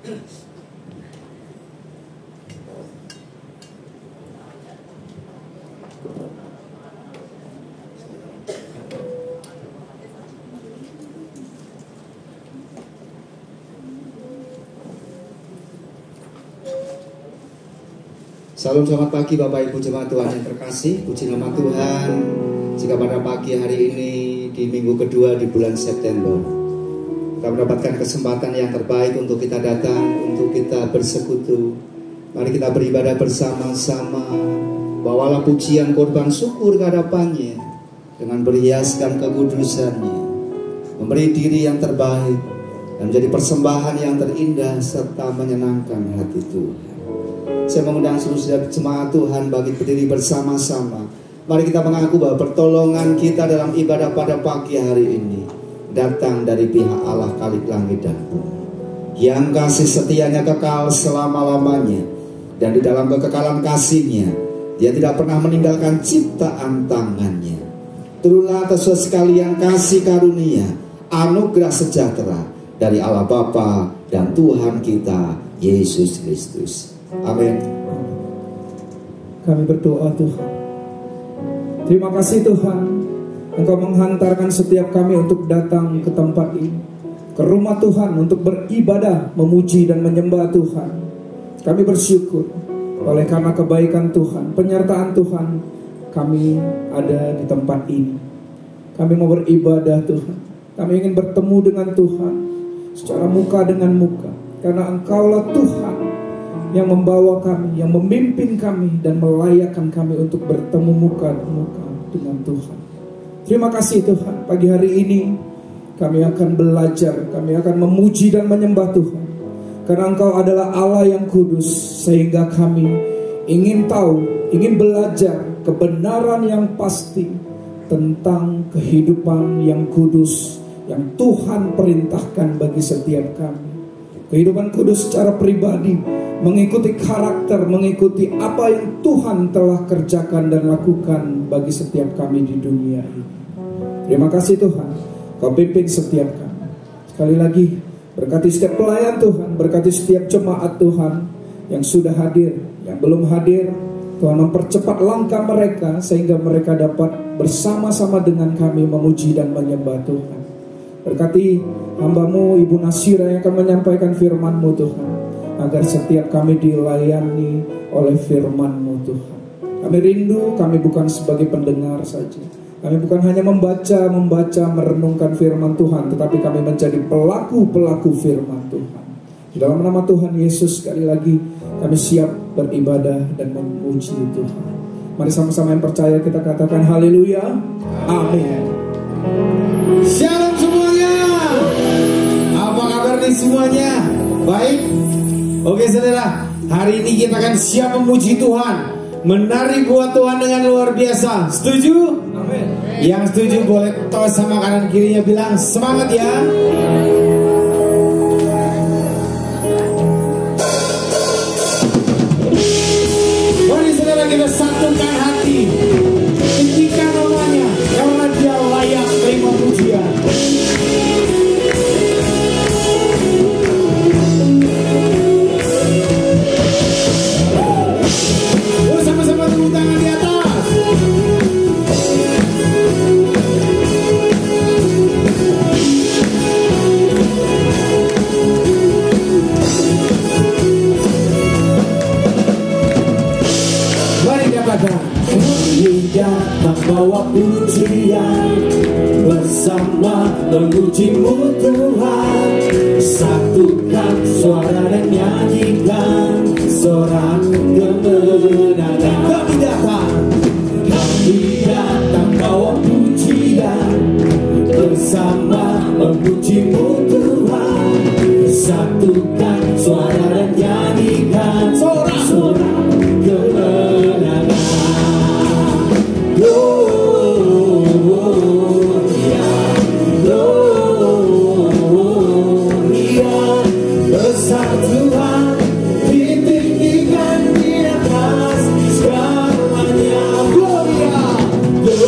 Salam selamat pagi Bapak Ibu Jemaat Tuhan yang terkasih. Puji nama Tuhan, jika pada pagi hari ini di minggu kedua di bulan September kita mendapatkan kesempatan yang terbaik untuk kita datang, untuk kita bersekutu. Mari kita beribadah bersama-sama. Bawalah pujian korban syukur ke hadapannya dengan berhiaskan kekudusannya, memberi diri yang terbaik dan menjadi persembahan yang terindah serta menyenangkan hati Tuhan. Saya mengundang seluruh jemaat Tuhan bagi berdiri bersama-sama. Mari kita mengaku bahwa pertolongan kita dalam ibadah pada pagi hari ini datang dari pihak Allah Khalik langit dan bumi, yang kasih setianya kekal selama-lamanya, dan di dalam kekekalan kasihnya Dia tidak pernah meninggalkan ciptaan tangannya. Turunlah atas sekalian kasih karunia, anugerah sejahtera dari Allah Bapa dan Tuhan kita Yesus Kristus. Amin. Kami berdoa Tuhan. Terima kasih Tuhan, Engkau menghantarkan setiap kami untuk datang ke tempat ini, ke rumah Tuhan untuk beribadah, memuji dan menyembah Tuhan. Kami bersyukur oleh karena kebaikan Tuhan, penyertaan Tuhan, kami ada di tempat ini. Kami mau beribadah Tuhan. Kami ingin bertemu dengan Tuhan secara muka dengan muka, karena Engkaulah Tuhan yang membawa kami, yang memimpin kami dan melayakkan kami untuk bertemu muka muka dengan Tuhan. Terima kasih Tuhan, pagi hari ini kami akan belajar, kami akan memuji dan menyembah Tuhan, karena Engkau adalah Allah yang kudus, sehingga kami ingin tahu, ingin belajar kebenaran yang pasti tentang kehidupan yang kudus yang Tuhan perintahkan bagi setiap kami. Kehidupan kudus secara pribadi, mengikuti karakter, mengikuti apa yang Tuhan telah kerjakan dan lakukan bagi setiap kami di dunia ini. Terima kasih Tuhan, Kau pimpin setiap kami. Sekali lagi, berkati setiap pelayan Tuhan, berkati setiap jemaat Tuhan yang sudah hadir, yang belum hadir. Tuhan mempercepat langkah mereka sehingga mereka dapat bersama-sama dengan kami memuji dan menyembah Tuhan. Berkati hamba-Mu Ibu Nasira yang akan menyampaikan firman-Mu Tuhan, agar setiap kami dilayani oleh firman-Mu Tuhan. Kami rindu, kami bukan sebagai pendengar saja, kami bukan hanya membaca, merenungkan firman Tuhan, tetapi kami menjadi pelaku-pelaku firman Tuhan. Di dalam nama Tuhan Yesus, sekali lagi kami siap beribadah dan memuji Tuhan. Mari sama-sama yang percaya kita katakan haleluya, amin. Shalom semuanya. Apa kabar nih semuanya? Baik? Oke saudara, hari ini kita akan siap memuji Tuhan, menari buat Tuhan dengan luar biasa. Setuju? Amin. Yang setuju boleh tos sama kanan kirinya bilang semangat ya. Mari saudara kita satukan hati, tinggikan namanya, karena Dia layak terima pujian. Sama-sama tepuk tangan di atas. Mari katakan, kami datang bawa pujian, bersama memuji-Mu Tuhan. Satukan suara dan nyanyikan sorak kemenangan. Kami datang bawa pujian, bersama memuji-Mu Tuhan. Satukan suara dan nyanyikan sorak kemenangan. Besar Tuhan, ditinggikan di atas segalanya. Gloria, gloria, gloria.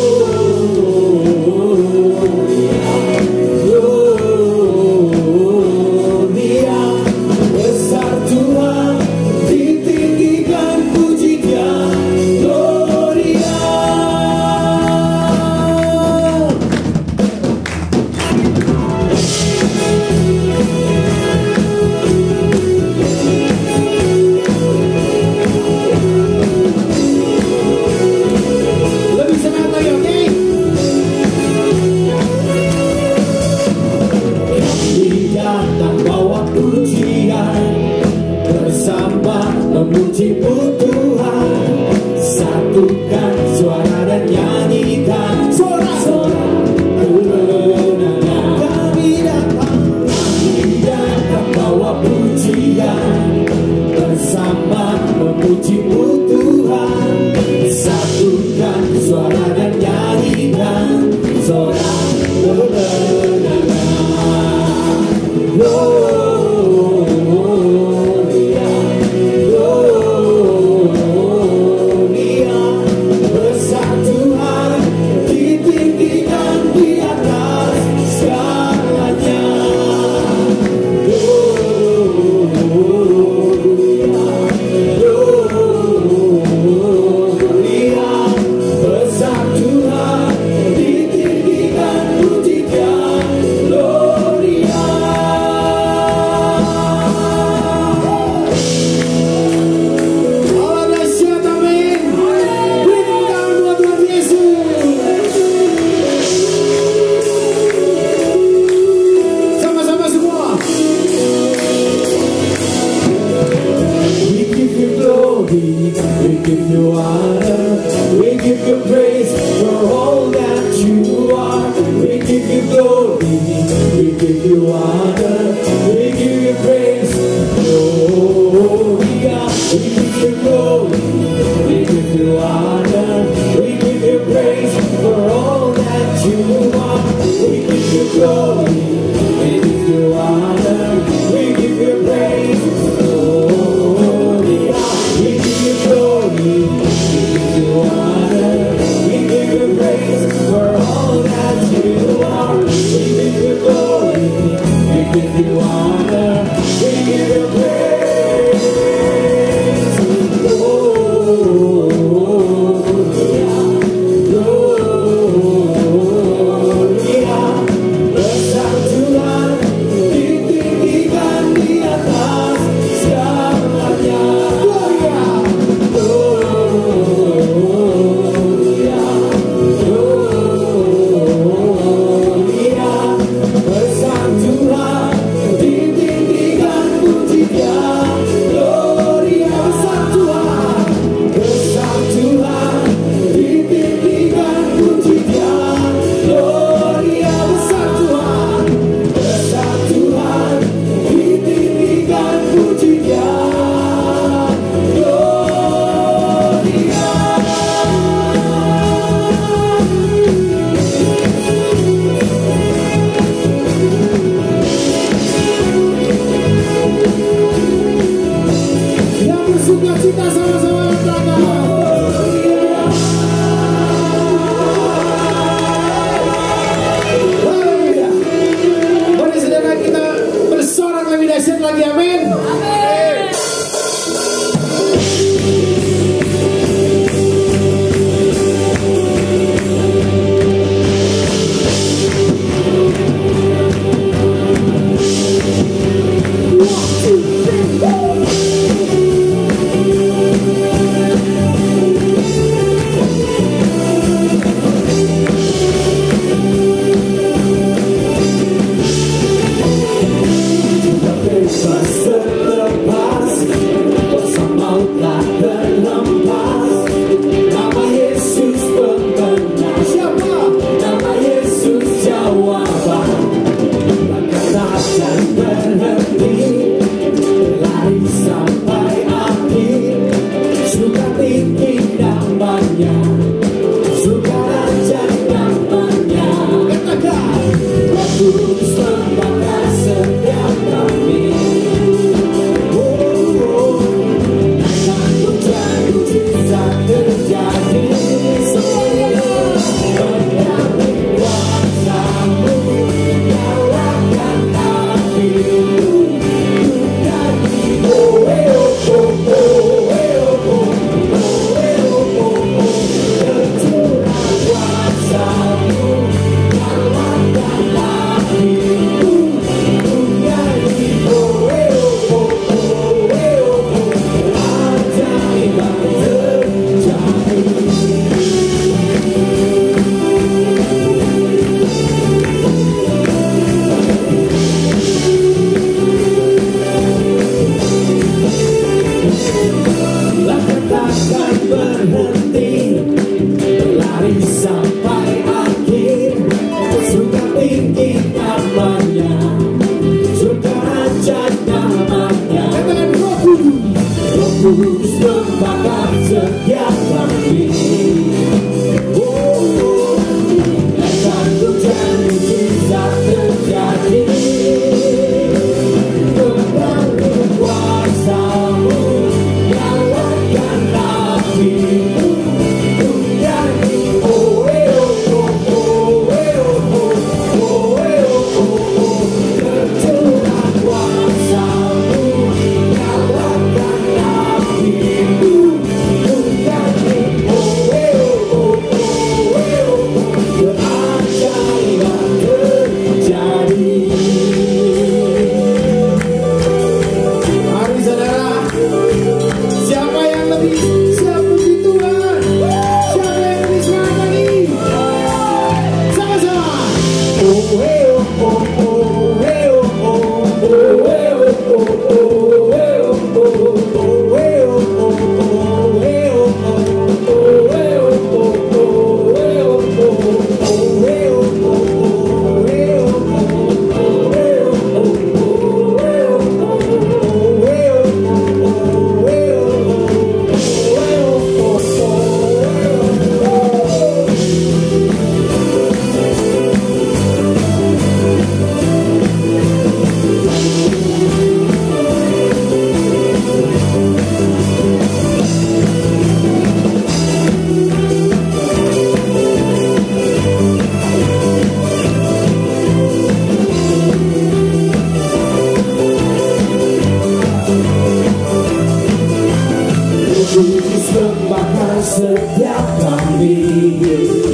setiap kami.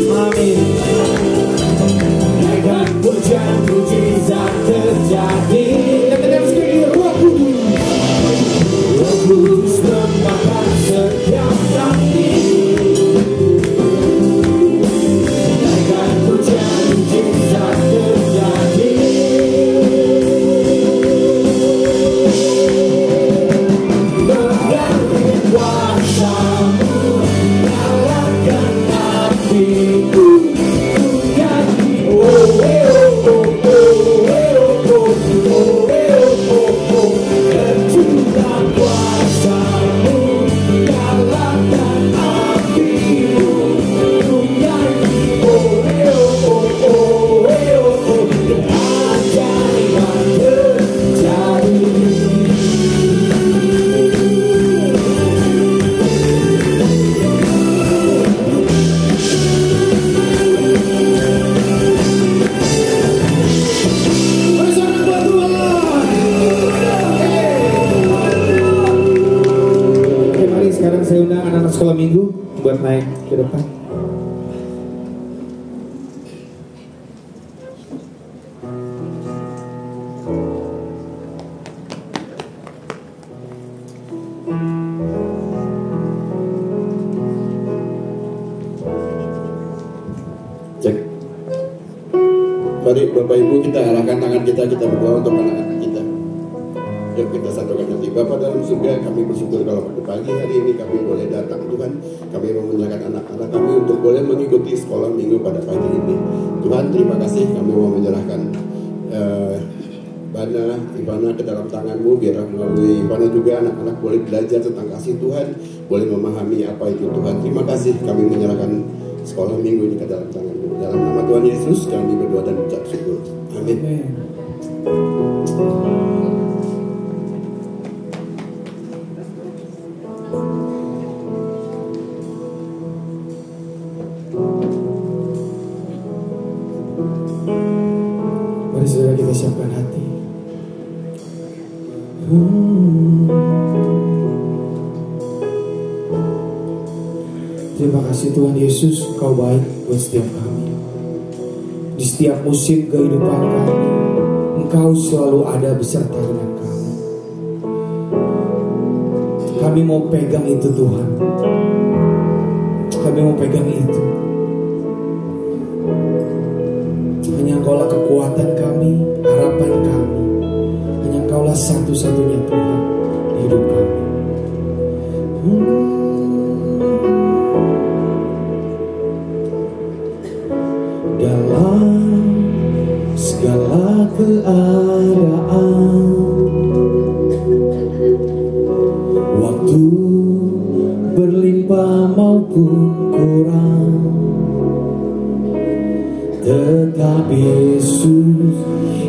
Amin. Dengan hujan mujizat terjadi. Roh Kudus membakar setiap kami. Dengan hujan mujizat terjadi. Dengan kuasa-Mu nyalakan apiku. Saya undang anak-anak sekolah minggu buat naik ke depan. Cek. Mari Bapak Ibu kita arahkan tangan kita berdoa untuk anak-anak kita. Yuk kita satukan hati. Bapa dalam surga, kami bersyukur kalau pada pagi hari ini kami boleh datang Tuhan. Kami mau menyerahkan anak-anak kami untuk boleh mengikuti sekolah minggu pada pagi ini. Tuhan terima kasih, kami mau menyerahkan Ivana ke dalam tangan-Mu, biar melalui Ivana juga anak-anak boleh belajar tentang kasih Tuhan, boleh memahami apa itu Tuhan. Terima kasih, kami menyerahkan sekolah minggu ini ke dalam tangan-Mu. Dalam nama Tuhan Yesus kami berdoa dan ucap syukur. Amin. Mari saudara kita siapkan hati. Terima kasih Tuhan Yesus, Engkau baik buat setiap kami. Di setiap musim kehidupan kami, Engkau selalu ada beserta dengan kami. Kami mau pegang itu Tuhan. Kami mau pegang itu. Hanya Engkaulah kekuatan kami, harapan kami. Hanya Engkaulah satu-satunya Tuhan di hidup kami. Dalam segala keadaan, waktu berlimpah maupun kurang, tetap Yesus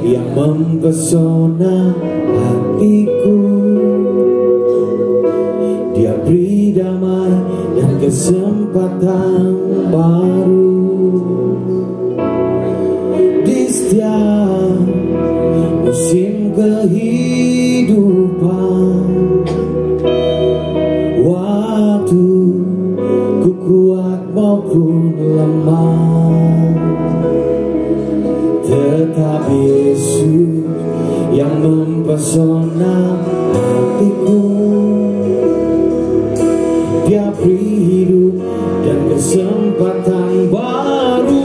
yang mempesona hatiku. Dia beri damai dan kesempatan baru di setiap musim kehidupan. Waktu ku kuat maupun lemah, tetap Yesus yang mempesona hatiku. Dia beri hidup dan kesempatan baru.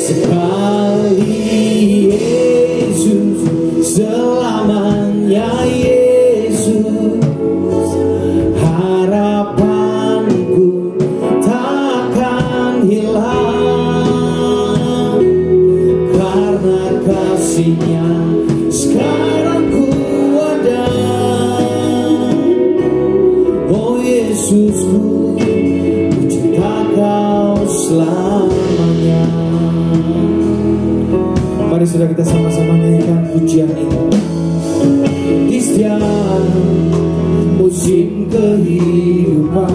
Sekali Yesus, selamanya Yesus. Harapanku takkan hilang, karena kasih-Nya sekarang ku ada. Oh Yesusku, ku cinta Kau selamanya. Mari saudara kita sama-sama nyanyikan pujian ini. Di setiap musim kehidupan,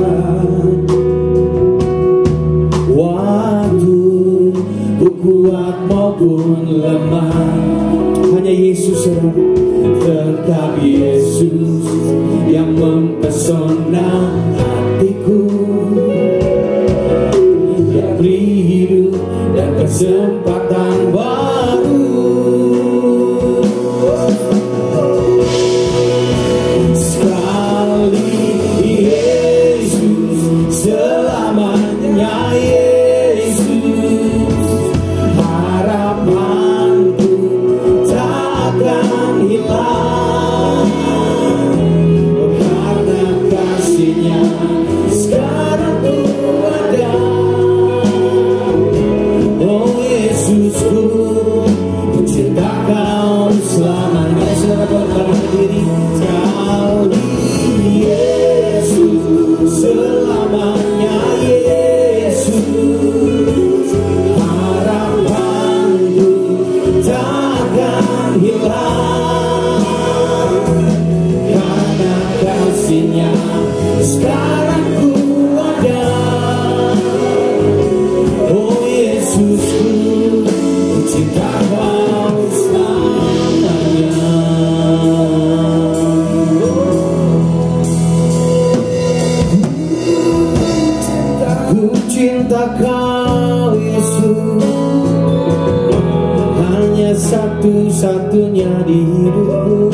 waktu ku kuat maupun lemah, hanya Yesus saudara. tetap Yesus yang mempesona hatiku. Dia beri hidup dan kesempatan baru. Sekali Yesus, selamanya Yesus. Harapanku takkan hilang, karena kasih-Nya sekarang ku ada. Oh Yesusku, ku cinta Kau selamanya. Saudara diri sekali Yesus, selamanya Yesus. Harapanku takkan hilang, karena kasih-Nya sekarang ku ada. Oh Yesusku, ku cinta Kau selamanya. Ku cinta Kau Yesus, hanya satu-satunya di hidupku.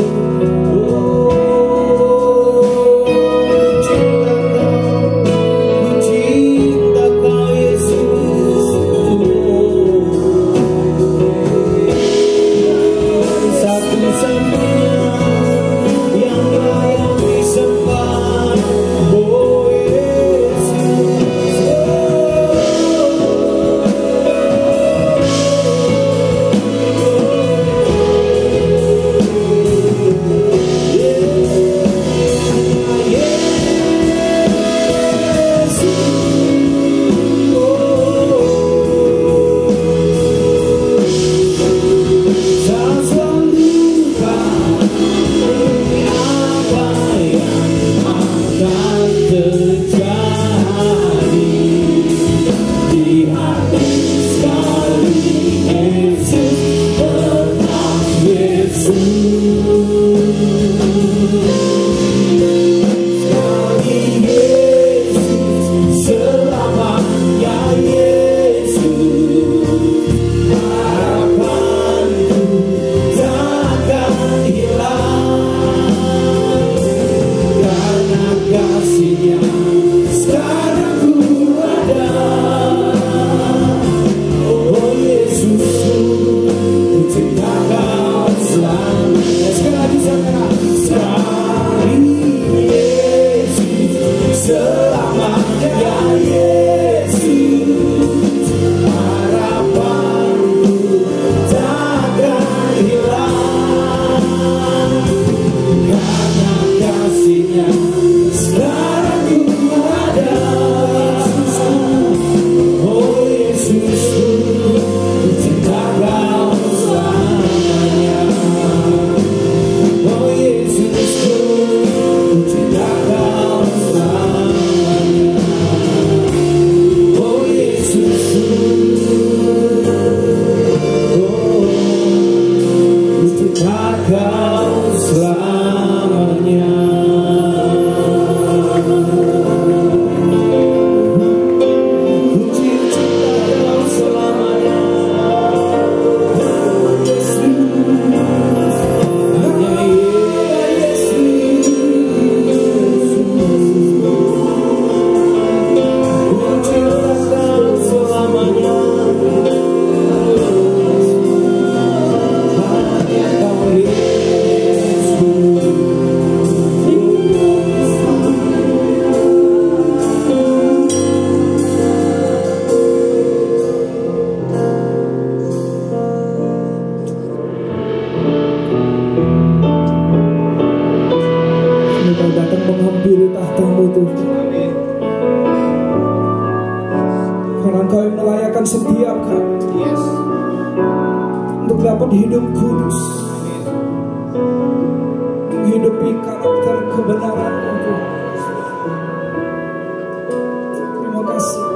Setiap kami untuk dapat hidup kudus, menghidupi karakter kebenaran-Mu. Terima kasih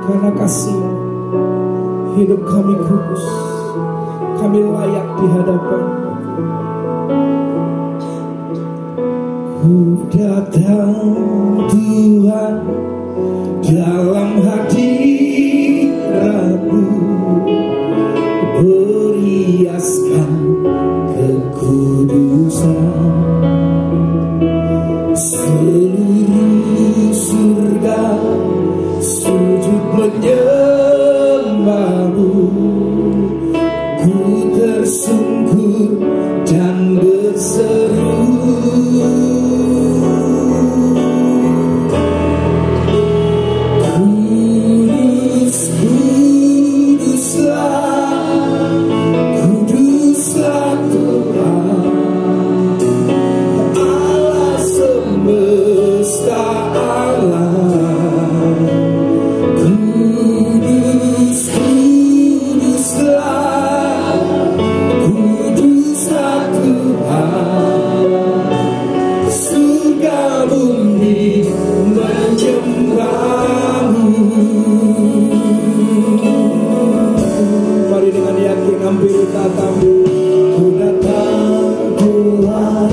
karena kasih hidup kami kudus, kami layak di hadapan-Mu. Ku datang Tuhan dalam hadirat-Mu, berhiaskan kekudusan. Seluruh surga sujud menyembah-Mu. Ku tersungkur dan berseru, Kudus, Kuduslah, Kuduslah Tuhan, Allah semesta alam. Kudus, Kuduslah, Kuduslah Tuhan, surga bumi menyembah-Mu. Mari dengan yakin hampiri tatamu. Ku datang Tuhan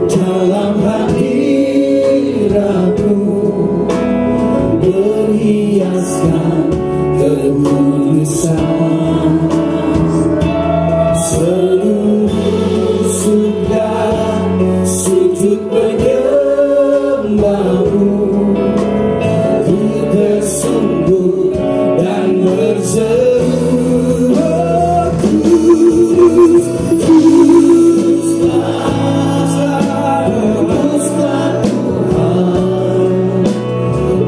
dalam hadirat-Mu, berhiaskan kekudusan. Seluruh surga sujud menyembah-Mu. Ku tersungkur dan berseru, Kudus, Kuduslah, Kuduslah Tuhan,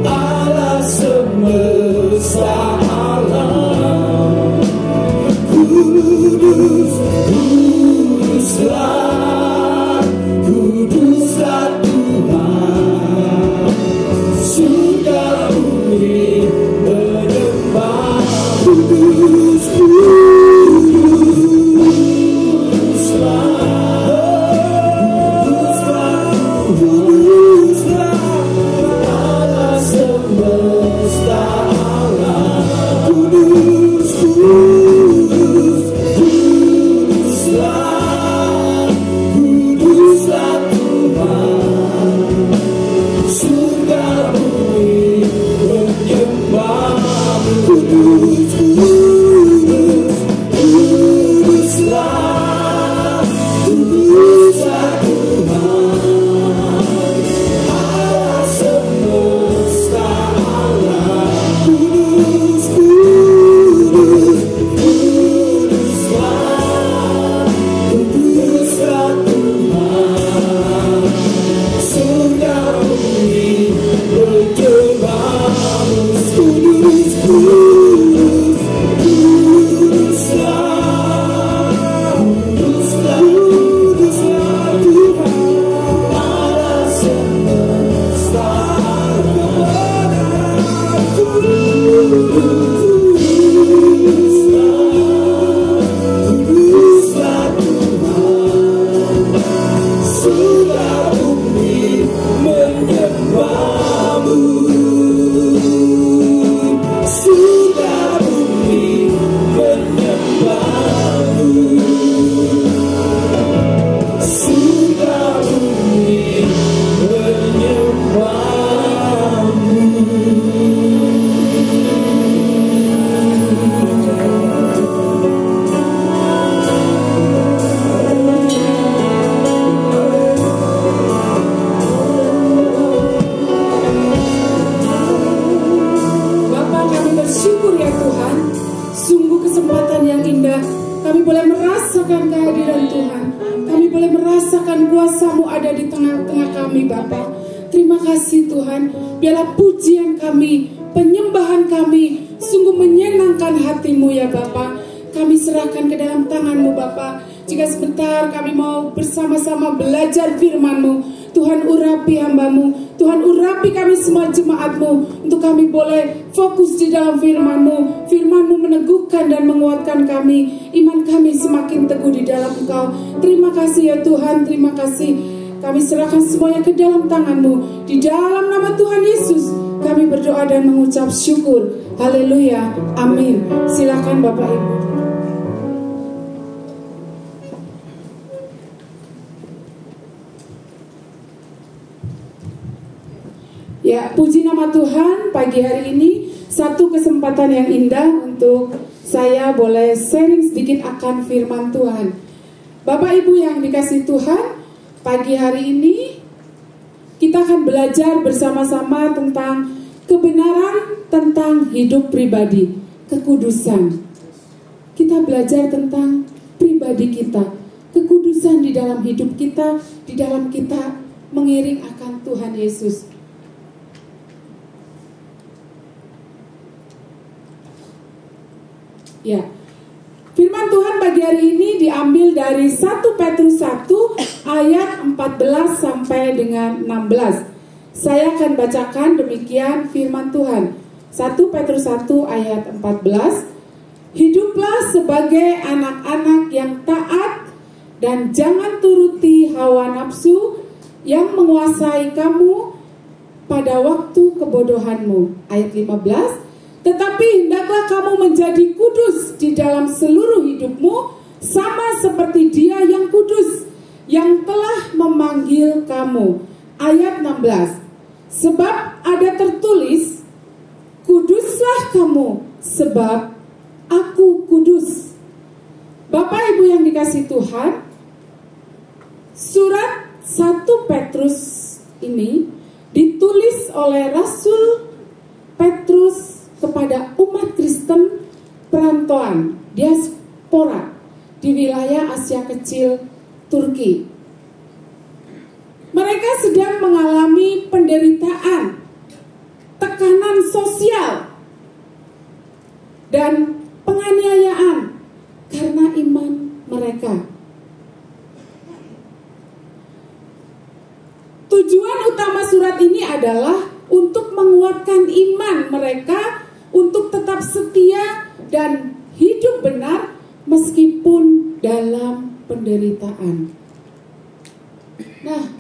Allah semesta alam. Kudus, Kuduslah, Kuduslah Tuhan, surga bumi menyembah. Kudus, Kuduslah, Kuduslah Allah semesta alam. Kudus, Kuduslah, Kuduslah Tuhan, surga bumi menyembah. Kudus, Kuduslah, Kuduslah Tuhan, Allah semesta alam. Kudus, Kuduslah, Kuduslah Tuhan, surga bumi menyembah. Kudus, Kuduslah, Kuduslah, Kuduslah Tuhan, Allah semesta alam. Kuduslah, Kuduslah Tuhan, surga bumi menyembah-Mu. Surga bumi menyembah-Mu. Surga bumi Bapa, kami bersyukur ya Tuhan. Sungguh kesempatan yang indah. Kami boleh merasakan kehadiran Tuhan. Kami boleh merasakan kuasa-Mu ada di tengah-tengah kami Bapa. Terima kasih Tuhan. Biarlah pujian kami, penyembahan kami sungguh menyenangkan hati-Mu ya Bapa. Kami serahkan ke dalam tangan-Mu Bapa. Jika sebentar kami mau bersama-sama belajar firman-Mu, Tuhan urapi hamba-Mu, Tuhan urapi kami semua jemaat-Mu, untuk kami boleh fokus di dalam firman-Mu. Firman-Mu meneguhkan dan menguatkan kami, iman kami semakin teguh di dalam Engkau. Terima kasih ya Tuhan, terima kasih. Kami serahkan semuanya ke dalam tangan-Mu. Di dalam nama Tuhan Yesus kami berdoa dan mengucap syukur. Haleluya, amin. Silakan Bapak Ibu. Ya, puji nama Tuhan, pagi hari ini satu kesempatan yang indah untuk saya boleh sharing sedikit akan firman Tuhan. Bapak Ibu yang dikasihi Tuhan, pagi hari ini kita akan belajar bersama-sama tentang kebenaran tentang hidup pribadi, kekudusan. Kita belajar tentang pribadi kita, kekudusan di dalam hidup kita, di dalam kita mengiring akan Tuhan Yesus. Ya, firman Tuhan pagi hari ini diambil dari 1 Petrus 1 ayat 14 sampai dengan 16. Saya akan bacakan demikian firman Tuhan. 1 Petrus 1 ayat 14. Hiduplah sebagai anak-anak yang taat dan jangan turuti hawa nafsu yang menguasai kamu pada waktu kebodohanmu. Ayat 15. Tetapi hendaklah kamu menjadi kudus di dalam seluruh hidupmu, sama seperti Dia yang kudus, yang telah memanggil kamu. Ayat 16. Sebab ada tertulis, kuduslah kamu, sebab Aku kudus. Bapak Ibu yang dikasihi Tuhan, surat 1 Petrus ini ditulis oleh Rasul Petrus kepada umat Kristen perantauan diaspora di wilayah Asia Kecil, Turki. Mereka sedang mengalami penderitaan, tekanan sosial, dan penganiayaan karena iman mereka. Tujuan utama surat ini adalah untuk menguatkan iman mereka untuk tetap setia dan hidup benar meskipun dalam penderitaan. Nah,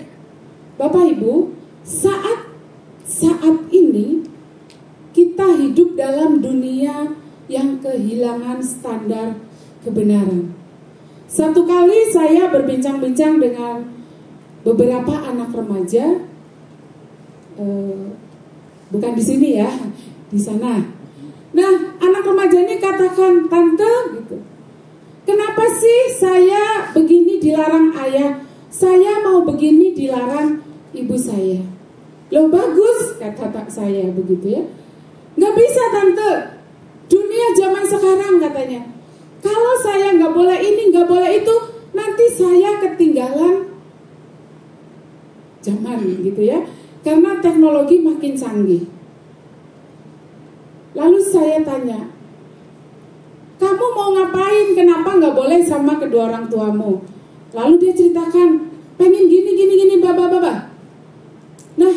Bapak Ibu, saat ini kita hidup dalam dunia yang kehilangan standar kebenaran. Satu kali saya berbincang-bincang dengan beberapa anak remaja, bukan di sini ya, di sana. Nah, anak remaja ini katakan, tante, gitu, kenapa sih saya begini dilarang ayah, saya mau begini dilarang ibu saya? Loh bagus, kata saya begitu ya. Nggak bisa tante, dunia zaman sekarang katanya, kalau saya nggak boleh ini, nggak boleh itu, nanti saya ketinggalan zaman gitu ya, karena teknologi makin canggih. Lalu saya tanya, kamu mau ngapain? Kenapa nggak boleh sama kedua orang tuamu? Lalu dia ceritakan, pengen gini, baba. Nah,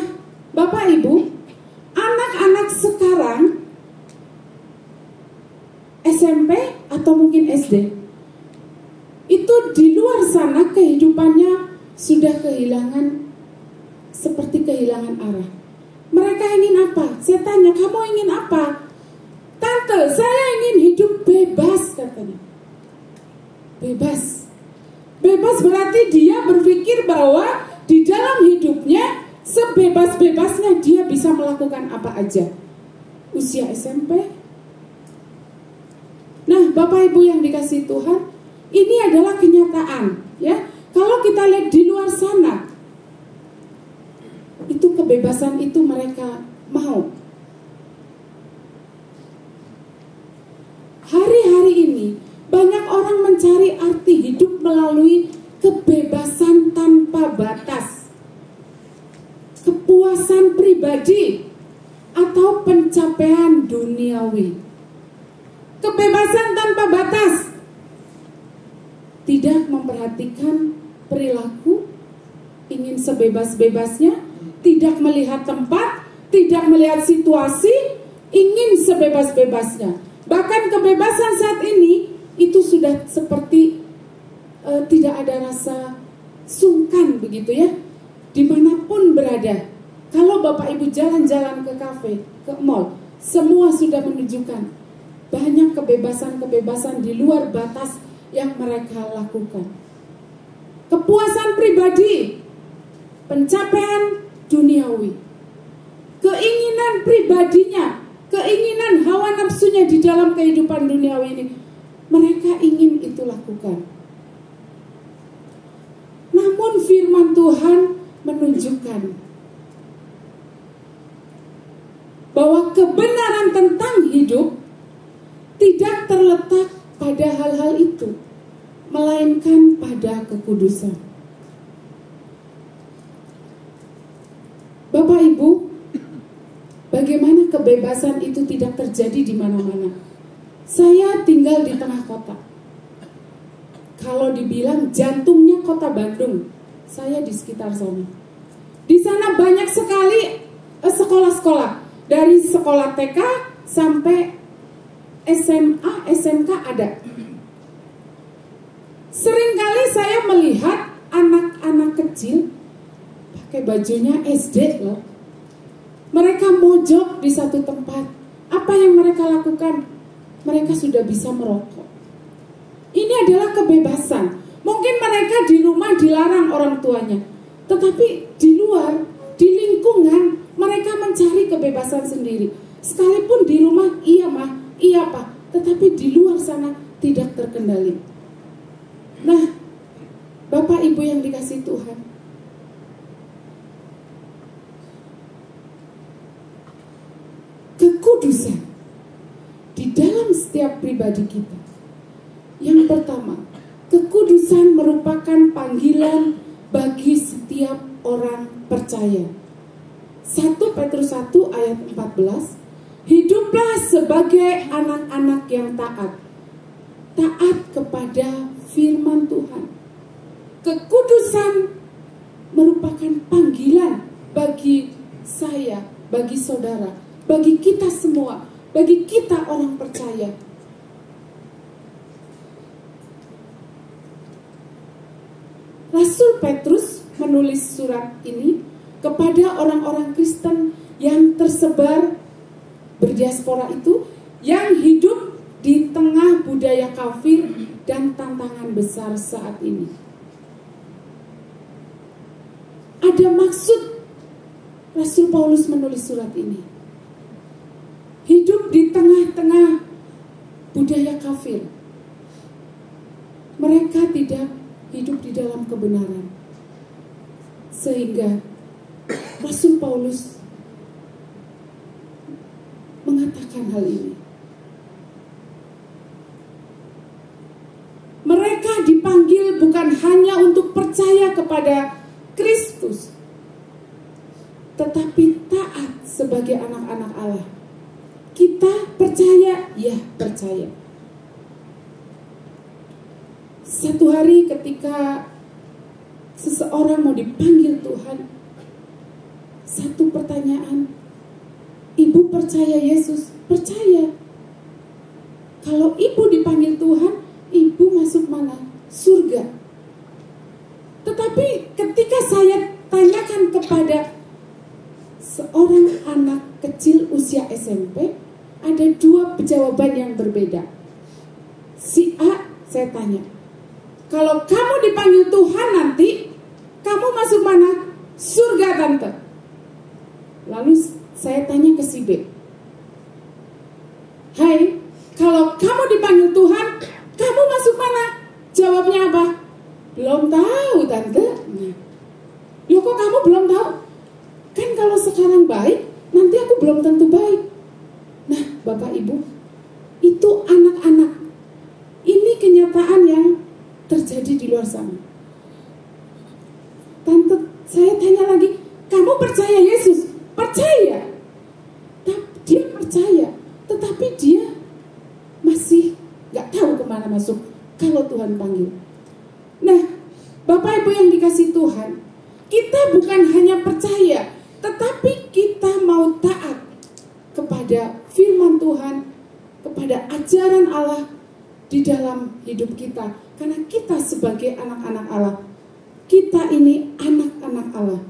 Bapak Ibu, anak-anak sekarang SMP atau mungkin SD itu di luar sana kehidupannya sudah seperti kehilangan arah. Mereka ingin apa? Saya tanya, kamu ingin apa? Tante, saya ingin hidup bebas, katanya. Bebas berarti dia berpikir bahwa di dalam hidupnya sebebas-bebasnya dia bisa melakukan apa aja. Usia SMP. Nah, Bapak Ibu yang dikasihi Tuhan, ini adalah kenyataan, ya. Kalau kita lihat di luar sana, itu kebebasan itu mereka mau. Hari-hari ini banyak orang mencari arti hidup melalui kebebasan tanpa batas, kepuasan pribadi, atau pencapaian duniawi. Kebebasan tanpa batas tidak memperhatikan perilaku, ingin sebebas-bebasnya, tidak melihat tempat, tidak melihat situasi, ingin sebebas-bebasnya. Bahkan kebebasan saat ini itu sudah seperti tidak ada rasa sungkan begitu ya. Dimanapun berada, kalau Bapak Ibu jalan-jalan ke kafe, ke mall, semua sudah menunjukkan banyak kebebasan-kebebasan di luar batas yang mereka lakukan. Kepuasan pribadi, pencapaian duniawi, keinginan pribadinya, keinginan hawa nafsunya di dalam kehidupan duniawi ini, mereka ingin itu lakukan. Namun firman Tuhan menunjukkan bahwa kebenaran tentang hidup tidak terletak pada hal-hal itu, melainkan pada kekudusan. Bapak Ibu, bagaimana kebebasan itu tidak terjadi di mana-mana? Saya tinggal di tengah kota. Kalau dibilang jantungnya kota Bandung, saya di sekitar sana. Di sana banyak sekali sekolah-sekolah, dari sekolah TK sampai SMA, SMK ada. Seringkali saya melihat anak-anak kecil pakai bajunya SD loh. Mereka mojok di satu tempat. Apa yang mereka lakukan? Mereka sudah bisa merokok. Ini adalah kebebasan. Mungkin mereka di rumah dilarang orang tuanya, tetapi di luar, di lingkungan, mereka mencari kebebasan sendiri. Sekalipun di rumah, iya mah, iya pak, tetapi di luar sana tidak terkendali. Nah, Bapak Ibu yang dikasihi Tuhan, kekudusan di dalam setiap pribadi kita. Yang pertama, kekudusan merupakan panggilan bagi setiap orang percaya. 1 Petrus 1 ayat 14, hiduplah sebagai anak-anak yang taat. Taat kepada firman Tuhan. Kekudusan merupakan panggilan bagi saya, bagi saudara, bagi kita semua, bagi kita orang percaya. Rasul Petrus menulis surat ini kepada orang-orang Kristen yang tersebar berdiaspora itu, yang hidup di tengah budaya kafir dan tantangan besar saat ini. Ada maksud Rasul Paulus menulis surat ini. Hidup di tengah-tengah budaya kafir. Mereka tidak hidup di dalam kebenaran. Sehingga Rasul Paulus mengatakan hal ini. Mereka dipanggil bukan hanya untuk percaya kepada Kristus, tetapi taat sebagai anak-anak Allah. Kita percaya, ya percaya. Satu hari ketika seseorang mau dipanggil Tuhan, satu pertanyaan, ibu percaya Yesus? Percaya. Kalau ibu dipanggil Tuhan, ibu masuk mana? Surga. Tetapi ketika saya tanyakan kepada seorang anak kecil usia SMP, ada dua jawaban yang berbeda. Si A, saya tanya, kalau kamu dipanggil Tuhan nanti, kamu masuk mana? Surga, tante. Lalu saya tanya ke si B, hai, kalau kamu dipanggil Tuhan, kamu masuk mana? Jawabnya apa? Belum tahu, tante. Nah, loh kok kamu belum tahu? Kan kalau sekarang baik, nanti aku belum tentu baik. Nah, Bapak Ibu, itu anak-anak. Ini kenyataan yang terjadi di luar sana. Tante, saya tanya lagi, kamu percaya Yesus? Percaya. Dia percaya, tetapi dia masih gak tahu kemana masuk kalau Tuhan panggil. Nah, Bapak Ibu yang dikasihi Tuhan, kita bukan hanya percaya, tetapi kita mau taat kepada firman Tuhan, kepada ajaran Allah di dalam hidup kita. Karena kita sebagai anak-anak Allah, kita ini anak-anak Allah.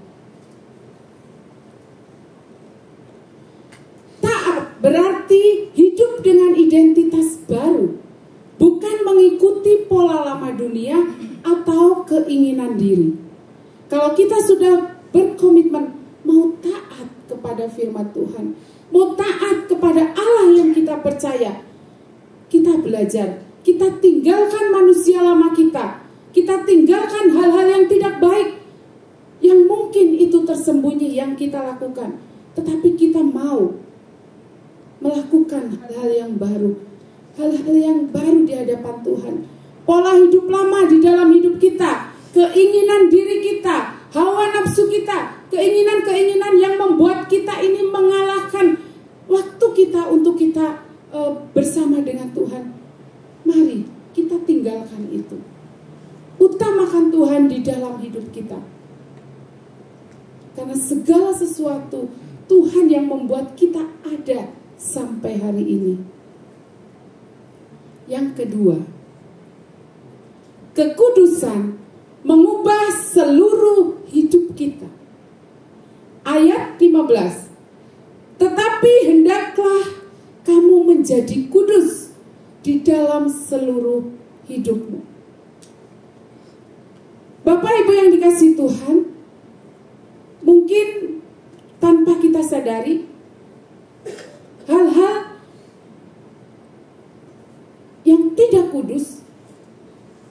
Taat berarti hidup dengan identitas baru, bukan mengikuti pola lama dunia atau keinginan diri. Kalau kita sudah berkomitmen mau taat kepada firman Tuhan, mau taat kepada Allah yang kita percaya. Kita belajar, kita tinggalkan manusia lama kita tinggalkan hal-hal yang tidak baik, yang mungkin itu tersembunyi yang kita lakukan. Tetapi kita mau melakukan hal-hal yang baru, hal-hal yang baru di hadapan Tuhan. Pola hidup lama di dalam hidup kita, keinginan diri kita, hawa nafsu kita, keinginan-keinginan yang membuat kita ini mengalahkan waktu kita untuk kita bersama dengan Tuhan. Mari kita tinggalkan itu. Utamakan Tuhan di dalam hidup kita. Karena segala sesuatu Tuhan yang membuat kita ada sampai hari ini. Yang kedua, kekudusan mengubah seluruh hidup kita. Ayat 15. Tetapi hendaklah kamu menjadi kudus di dalam seluruh hidupmu. Bapak Ibu yang dikasihi Tuhan, mungkin tanpa kita sadari, hal-hal yang tidak kudus,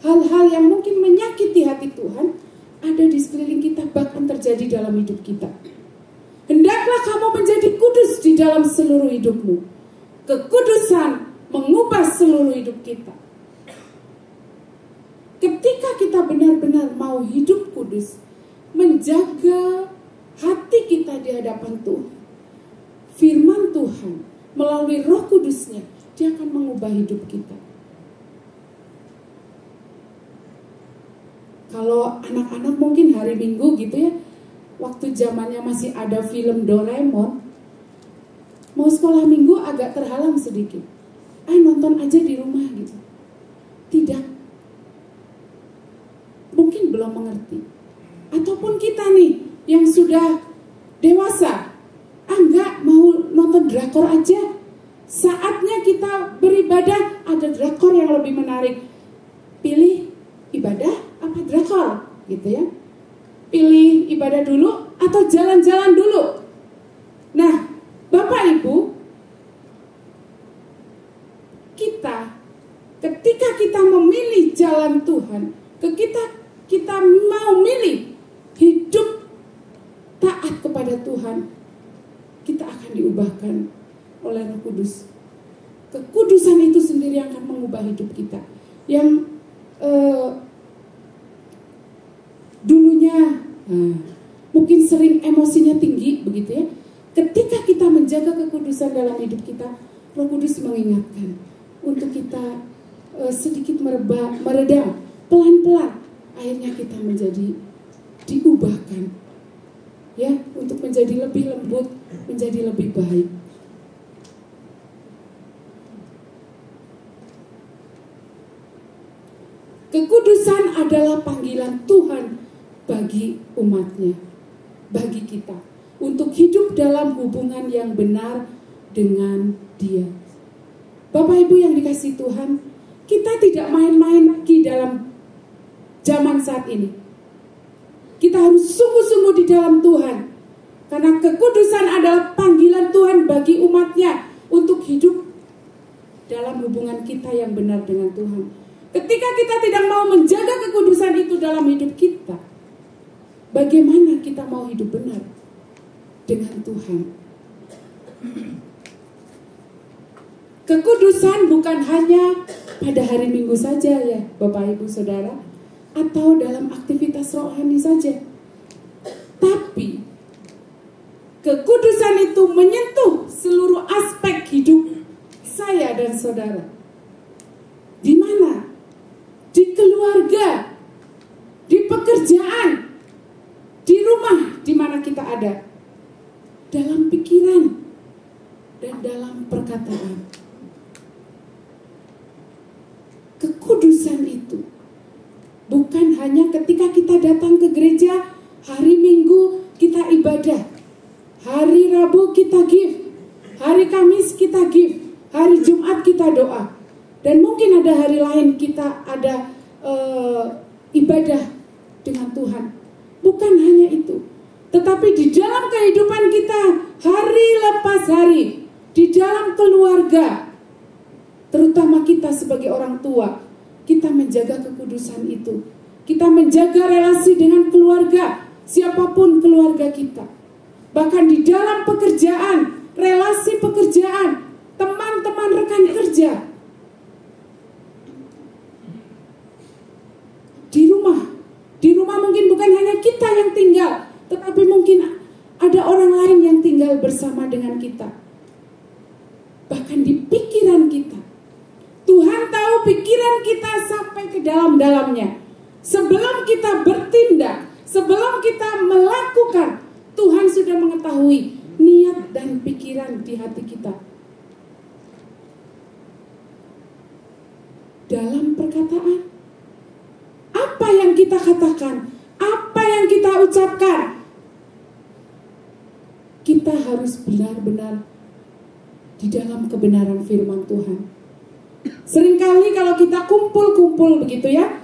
hal-hal yang mungkin menyakiti hati Tuhan, ada di sekeliling kita, bahkan terjadi dalam hidup kita. Hendaklah kamu menjadi kudus di dalam seluruh hidupmu. Kekudusan mengubah seluruh hidup kita. Ketika kita benar-benar mau hidup kudus, menjaga hati kita di hadapan Tuhan, firman Tuhan melalui Roh Kudusnya, dia akan mengubah hidup kita. Kalau anak-anak mungkin hari Minggu gitu ya, waktu zamannya masih ada film Doraemon, mau sekolah Minggu agak terhalang sedikit. Nonton aja di rumah gitu. Tidak. Mungkin belum mengerti. Ataupun kita nih yang sudah dewasa, enggak mau nonton drakor aja. Saatnya kita beribadah, ada drakor yang lebih menarik. Pilih ibadah apa drakor gitu ya. Pilih ibadah dulu atau jalan-jalan dulu. Nah, Bapak Ibu, ketika kita memilih jalan Tuhan, kita mau milih hidup taat kepada Tuhan, kita akan diubahkan oleh Roh Kudus. Kekudusan itu sendiri akan mengubah hidup kita. Yang dulunya mungkin sering emosinya tinggi begitu ya. Ketika kita menjaga kekudusan dalam hidup kita, Roh Kudus mengingatkan untuk kita sedikit meredam, pelan-pelan, akhirnya kita menjadi diubahkan, ya, untuk menjadi lebih lembut, menjadi lebih baik. Kekudusan adalah panggilan Tuhan bagi umatnya, bagi kita, untuk hidup dalam hubungan yang benar dengan Dia. Bapak Ibu yang dikasihi Tuhan, kita tidak main-main lagi dalam zaman saat ini. Kita harus sungguh-sungguh di dalam Tuhan, karena kekudusan adalah panggilan Tuhan bagi umatnya untuk hidup dalam hubungan kita yang benar dengan Tuhan. Ketika kita tidak mau menjaga kekudusan itu dalam hidup kita, bagaimana kita mau hidup benar dengan Tuhan? Kekudusan bukan hanya pada hari Minggu saja ya Bapak Ibu Saudara, atau dalam aktivitas rohani saja. Tapi kekudusan itu menyentuh seluruh aspek hidup saya dan saudara. Di mana? Di keluarga, di pekerjaan, di rumah di mana kita ada, dalam pikiran dan dalam perkataan. Kekudusan itu bukan hanya ketika kita datang ke gereja, hari Minggu kita ibadah, hari Rabu kita give, hari Kamis kita give, hari Jumat kita doa, dan mungkin ada hari lain kita ada ibadah dengan Tuhan. Bukan hanya itu, tetapi di dalam kehidupan kita hari lepas hari di dalam keluarga, terutama kita sebagai orang tua, kita menjaga kekudusan itu. Kita menjaga relasi dengan keluarga, siapapun keluarga kita. Bahkan di dalam pekerjaan, relasi pekerjaan, teman-teman rekan kerja. Di rumah mungkin bukan hanya kita yang tinggal, tetapi mungkin ada orang lain yang tinggal bersama dengan kita. Bahkan di pikiran kita. Tuhan tahu pikiran kita sampai ke dalam-dalamnya. Sebelum kita bertindak, sebelum kita melakukan, Tuhan sudah mengetahui niat dan pikiran di hati kita. Dalam perkataan, apa yang kita katakan, apa yang kita ucapkan, kita harus benar-benar di dalam kebenaran firman Tuhan. Seringkali kalau kita kumpul-kumpul begitu ya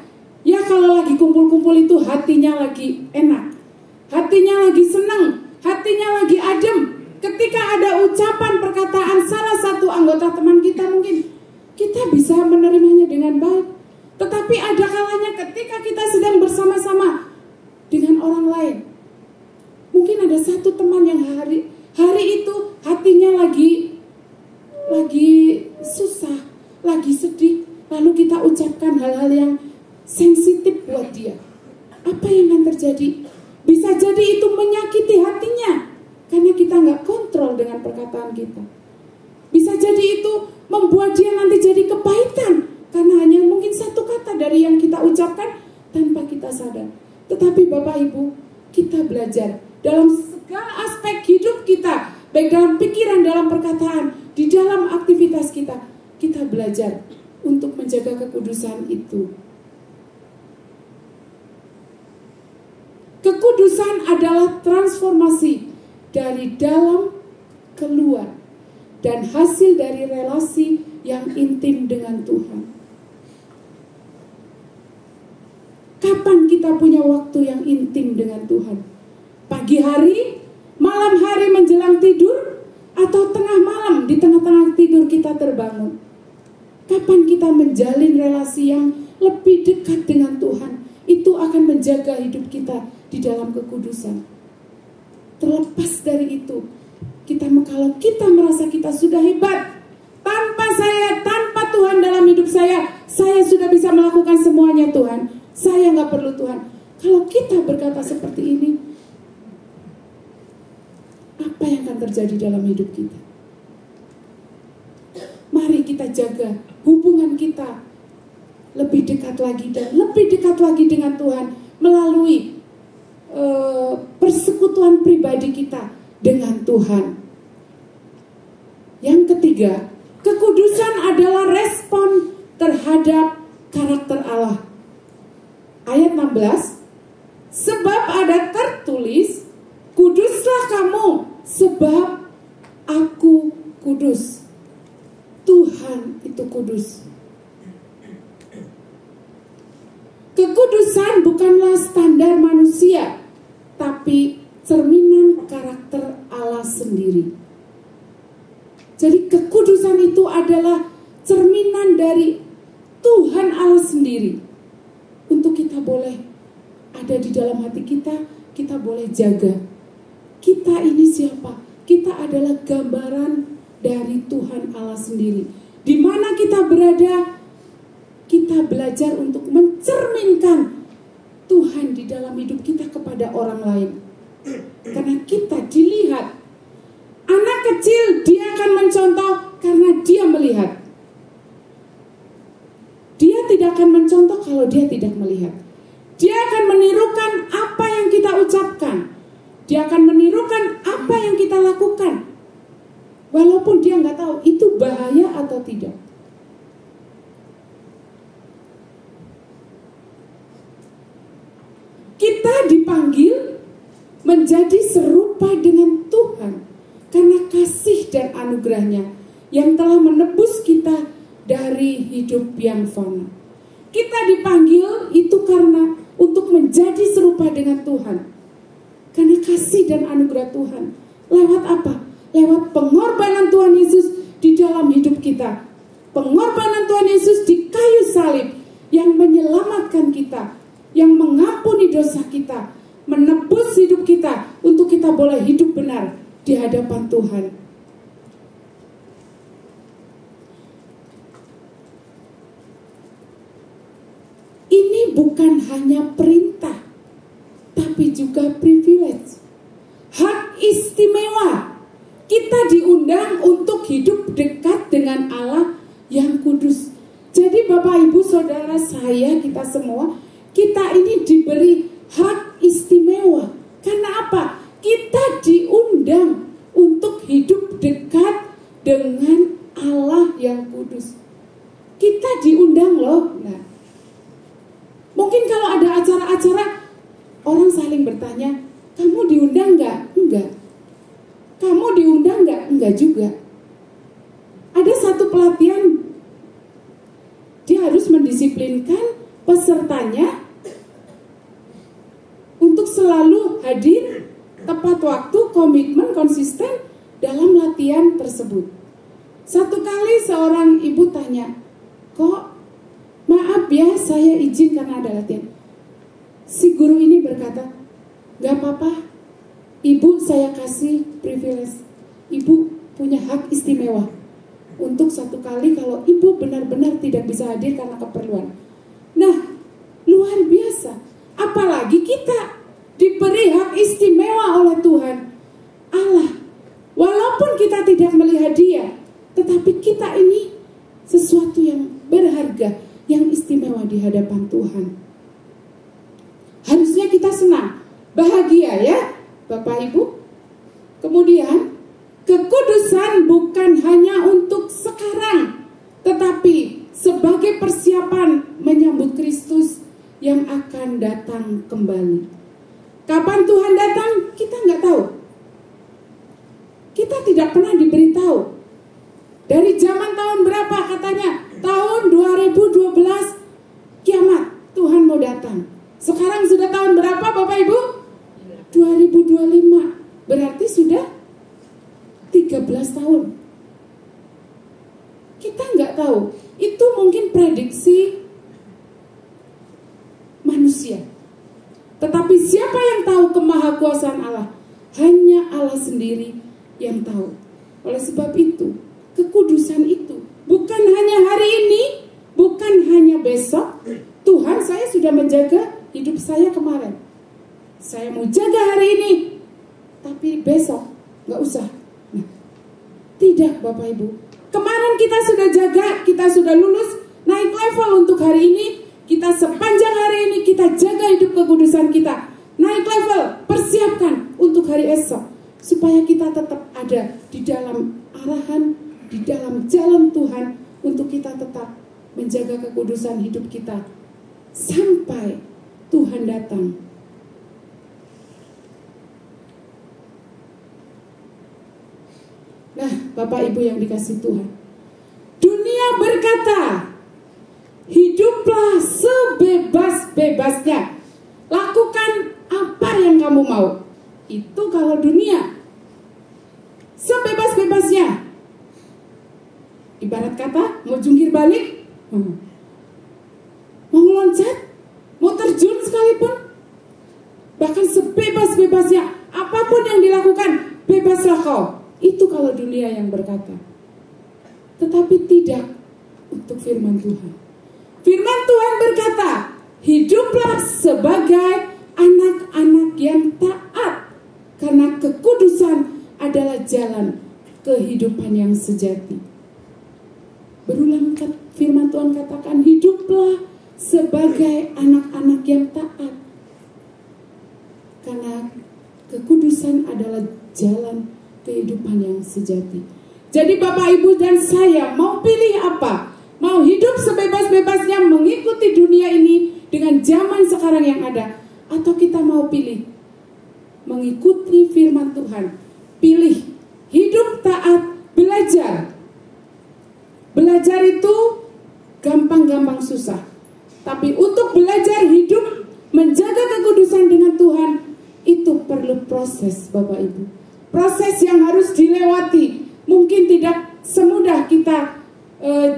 kalau lagi kumpul-kumpul itu hatinya lagi enak, hatinya lagi senang, hatinya lagi adem. Ketika ada ucapan perkataan salah satu anggota teman kita, mungkin kita bisa menerimanya dengan baik. Tetapi ada kalanya ketika kita sedang bersama-sama dengan orang lain, mungkin ada satu teman yang hari itu hatinya lagi susah, lagi sedih, lalu kita ucapkan hal-hal yang sensitif buat dia. Apa yang akan terjadi? Bisa jadi itu menyakiti hatinya karena kita nggak kontrol dengan perkataan kita. Bisa jadi itu membuat dia nanti jadi kepahitan karena hanya mungkin satu kata dari yang kita ucapkan tanpa kita sadar. Tetapi Bapak Ibu, kita belajar dalam segala aspek hidup kita, baik dalam pikiran, dalam perkataan, di dalam aktivitas kita, kita belajar untuk menjaga kekudusan itu. Kekudusan adalah transformasi dari dalam keluar dan hasil dari relasi yang intim dengan Tuhan. Kapan kita punya waktu yang intim dengan Tuhan? Pagi hari, malam hari menjelang tidur, atau tengah malam di tengah-tengah tidur kita terbangun? Kapan kita menjalin relasi yang lebih dekat dengan Tuhan? Itu akan menjaga hidup kita di dalam kekudusan. Terlepas dari itu, kalau kita merasa kita sudah hebat, tanpa Tuhan dalam hidup saya sudah bisa melakukan semuanya Tuhan, saya nggak perlu Tuhan. Kalau kita berkata seperti ini, apa yang akan terjadi dalam hidup kita? Mari kita jaga hubungan kita lebih dekat lagi dan lebih dekat lagi dengan Tuhan melalui persekutuan pribadi kita dengan Tuhan. Yang ketiga, kekudusan adalah respon terhadap karakter Allah. Ayat 16, sebab ada tertulis, kuduslah kamu sebab aku kudus. Tuhan itu kudus. Kekudusan bukanlah standar manusia, tapi cerminan karakter Allah sendiri. Jadi kekudusan itu adalah cerminan dari Tuhan Allah sendiri. Untuk kita boleh ada di dalam hati kita, kita boleh jaga. Kita ini siapa? Kita adalah gambaran dari Tuhan Allah sendiri. Di mana kita berada, kita belajar untuk mencerminkan Tuhan di dalam hidup kita kepada orang lain. Karena kita dilihat. Anak kecil dia akan mencontoh karena dia melihat. Dia tidak akan mencontoh kalau dia tidak melihat. Dia akan menirukan apa yang kita ucapkan. Dia akan menirukan apa yang kita lakukan. Walaupun dia nggak tahu itu bahaya atau tidak. Kita dipanggil menjadi serupa dengan Tuhan karena kasih dan anugerahnya yang telah menebus kita dari hidup yang fana. Kita dipanggil itu karena untuk menjadi serupa dengan Tuhan. Karena kasih dan anugerah Tuhan. Lewat apa? lewat pengorbanan Tuhan Yesus di dalam hidup kita. Pengorbanan Tuhan Yesus di kayu salib yang menyelamatkan kita, yang mengampuni dosa kita, menebus hidup kita untuk kita boleh hidup benar di hadapan Tuhan. Ini bukan hanya perintah, tapi juga privilege. Hak istimewa. Kita diundang untuk hidup dekat dengan Allah yang kudus. Jadi Bapak Ibu Saudara saya, kita semua, kita ini diberi hak istimewa. Karena apa? Kita diundang untuk hidup dekat dengan Allah yang kudus. Kita diundang loh. Nah, mungkin kalau ada acara-acara, orang saling bertanya, kamu diundang nggak? Enggak. Kamu diundang nggak? Enggak juga. Ada satu pelatihan, dia harus mendisiplinkan pesertanya untuk selalu hadir tepat waktu, komitmen, konsisten dalam latihan tersebut. Satu kali seorang ibu tanya, kok maaf ya saya izin karena ada latihan. Si guru ini berkata, gak apa-apa, ibu saya kasih privilege. Ibu punya hak istimewa untuk satu kali kalau ibu benar-benar tidak bisa hadir karena keperluan. Nah, luar biasa. Apalagi kita diberi hak istimewa oleh Tuhan Allah. Walaupun kita tidak melihat dia, tetapi kita ini sesuatu yang berharga, yang istimewa di hadapan Tuhan. Harusnya kita senang, bahagia ya Bapak Ibu. Kemudian kekudusan bukan hanya untuk sekarang, tetapi sebagai persiapan menyambut Kristus yang akan datang kembali. Kapan Tuhan datang kita nggak tahu. Kita tidak pernah diberitahu. Dari zaman tahun berapa katanya? Tahun 2012 kiamat Tuhan mau datang. Sekarang sudah tahun berapa Bapak Ibu? 2025. Berarti sudah 13 tahun. Kita nggak tahu. Itu mungkin prediksi manusia. Tetapi siapa yang tahu kemahakuasaan Allah? Hanya Allah sendiri yang tahu. Oleh sebab itu, kekudusan itu bukan hanya hari ini, bukan hanya besok. Tuhan, saya sudah menjaga hidup saya kemarin. Saya mau jaga hari ini, tapi besok nggak usah. Nah, tidak Bapak Ibu. Kemarin kita sudah jaga, kita sudah lulus, naik level untuk hari ini. Kita sepanjang hari ini kita jaga hidup kekudusan kita. Naik level, persiapkan untuk hari esok. Supaya kita tetap ada di dalam arahan, di dalam jalan Tuhan. Untuk kita tetap menjaga kekudusan hidup kita. Sampai Tuhan datang. Nah, Bapak Ibu yang dikasihi Tuhan. Dunia berkata, hiduplah sebebas-bebasnya. Lakukan apa yang kamu mau. Itu kalau dunia. Sebebas-bebasnya. Ibarat kata, mau jungkir balik, mau loncat, mau terjun sekalipun. Bahkan sebebas-bebasnya. Apapun yang dilakukan, bebaslah kau. Itu kalau dunia yang berkata. Tetapi tidak untuk firman Tuhan. Firman Tuhan berkata, hiduplah sebagai anak-anak yang taat, karena kekudusan adalah jalan kehidupan yang sejati. Berulang firman Tuhan katakan, hiduplah sebagai anak-anak yang taat, karena kekudusan adalah jalan kehidupan yang sejati. Jadi Bapak Ibu dan saya mau pilih apa? Mau hidup sebebas-bebasnya mengikuti dunia ini dengan zaman sekarang yang ada, atau kita mau pilih mengikuti firman Tuhan? Pilih hidup taat, belajar. Belajar itu gampang-gampang susah. Tapi untuk belajar hidup menjaga kekudusan dengan Tuhan, itu perlu proses Bapak Ibu. proses yang harus dilewati. Mungkin tidak semudah kita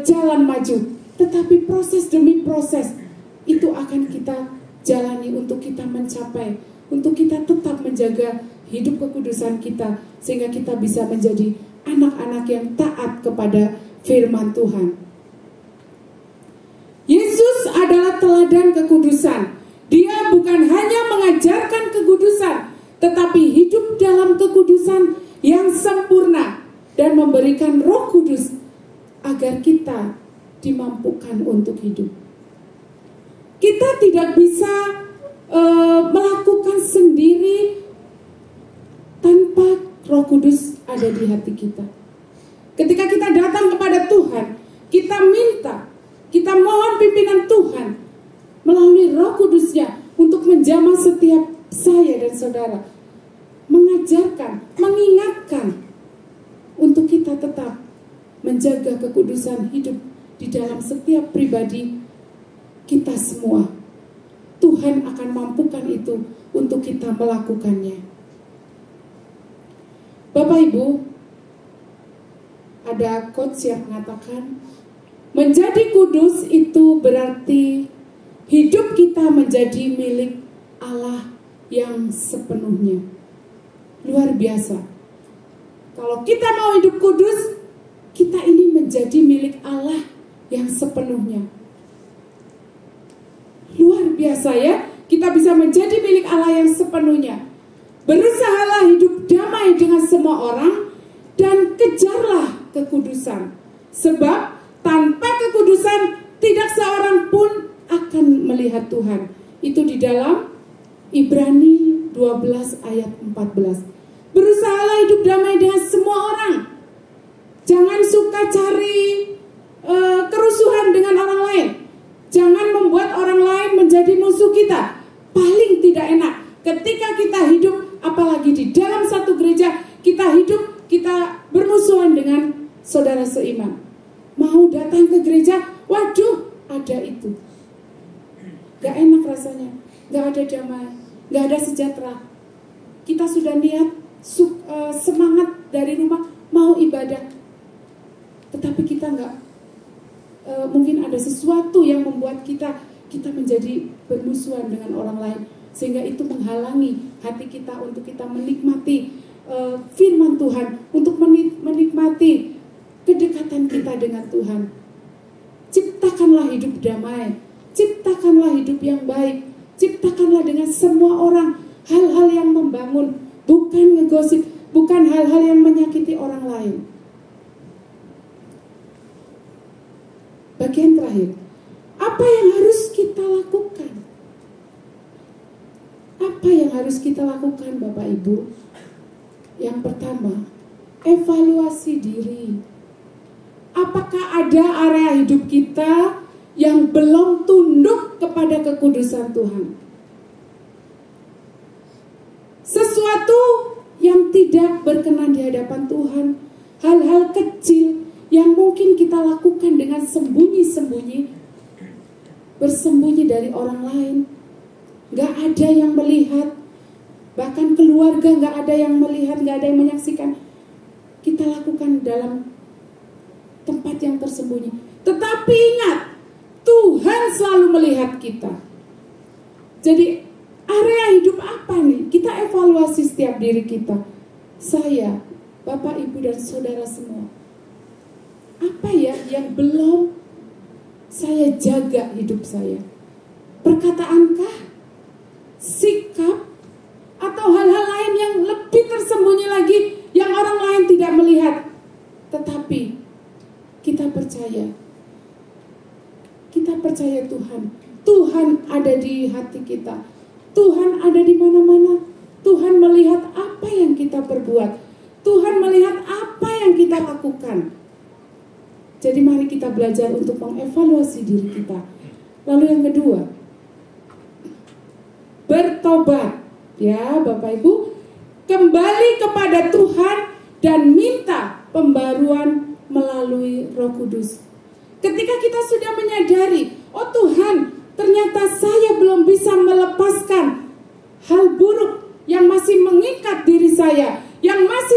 jalan maju, tetapi proses demi proses itu akan kita jalani untuk kita mencapai, untuk kita tetap menjaga hidup kekudusan kita, sehingga kita bisa menjadi anak-anak yang taat kepada firman Tuhan. Yesus adalah teladan kekudusan. Dia bukan hanya mengajarkan kekudusan, tetapi hidup dalam kekudusan yang sempurna dan memberikan Roh Kudus agar kita dimampukan untuk hidup. Kita tidak bisa melakukan sendiri tanpa Roh Kudus ada di hati kita. Ketika kita datang kepada Tuhan, kita minta, kita mohon pimpinan Tuhan melalui Roh Kudus-Nya untuk menjamah setiap saya dan saudara, mengajarkan, mengingatkan untuk kita tetap menjaga kekudusan hidup di dalam setiap pribadi kita semua. Tuhan akan mampukan itu untuk kita melakukannya. Bapak Ibu, ada quotes yang mengatakan, menjadi kudus itu berarti hidup kita menjadi milik Allah yang sepenuhnya. Luar biasa. Kalau kita mau hidup kudus, kita ini menjadi milik Allah yang sepenuhnya. Luar biasa ya, kita bisa menjadi milik Allah yang sepenuhnya. Berusahalah hidup damai dengan semua orang dan kejarlah kekudusan. Sebab tanpa kekudusan tidak seorang pun akan melihat Tuhan. Itu di dalam Ibrani 12 ayat 14. Berusahalah hidup damai dengan semua orang. Jangan suka cari kerusuhan dengan orang lain. Jangan membuat orang lain menjadi musuh kita. Paling tidak enak ketika kita hidup, apalagi di dalam satu gereja, kita hidup, kita bermusuhan dengan saudara seiman. Mau datang ke gereja, waduh, ada itu. Gak enak rasanya, gak ada damai, gak ada sejahtera. Kita sudah niat, semangat dari rumah, mau ibadah. Tetapi kita gak, mungkin ada sesuatu yang membuat kita menjadi bermusuhan dengan orang lain. Sehingga itu menghalangi hati kita untuk kita menikmati firman Tuhan, untuk menikmati kedekatan kita dengan Tuhan. Ciptakanlah hidup damai, ciptakanlah hidup yang baik, ciptakanlah dengan semua orang hal-hal yang membangun, bukan ngegosip, bukan hal-hal yang menyakiti orang lain. Bagian terakhir, apa yang harus kita lakukan? Apa yang harus kita lakukan, Bapak Ibu? Yang pertama, evaluasi diri. Apakah ada area hidup kita yang belum tunduk kepada kekudusan Tuhan? Sesuatu yang tidak berkenan di hadapan Tuhan, hal-hal kecil yang mungkin kita lakukan dengan sembunyi-sembunyi, bersembunyi dari orang lain, gak ada yang melihat, bahkan keluarga gak ada yang melihat, gak ada yang menyaksikan. Kita lakukan dalam tempat yang tersembunyi. Tetapi ingat, Tuhan selalu melihat kita. Jadi area hidup apa nih? Kita evaluasi setiap diri kita. Saya, Bapak, Ibu, dan saudara semua. Apa ya yang belum saya jaga hidup saya? Perkataankah? Sikap? Atau hal-hal lain yang lebih tersembunyi lagi yang orang lain tidak melihat? Tetapi kita percaya Tuhan. Tuhan ada di hati kita. Tuhan ada di mana-mana. Tuhan melihat apa yang kita perbuat. Tuhan melihat apa yang kita lakukan. Jadi mari kita belajar untuk mengevaluasi diri kita. Lalu yang kedua, bertobat. Ya, Bapak Ibu, kembali kepada Tuhan dan minta pembaruan melalui Roh Kudus. Ketika kita sudah menyadari, oh Tuhan, ternyata saya belum bisa melepaskan hal buruk yang masih mengikat diri saya, yang masih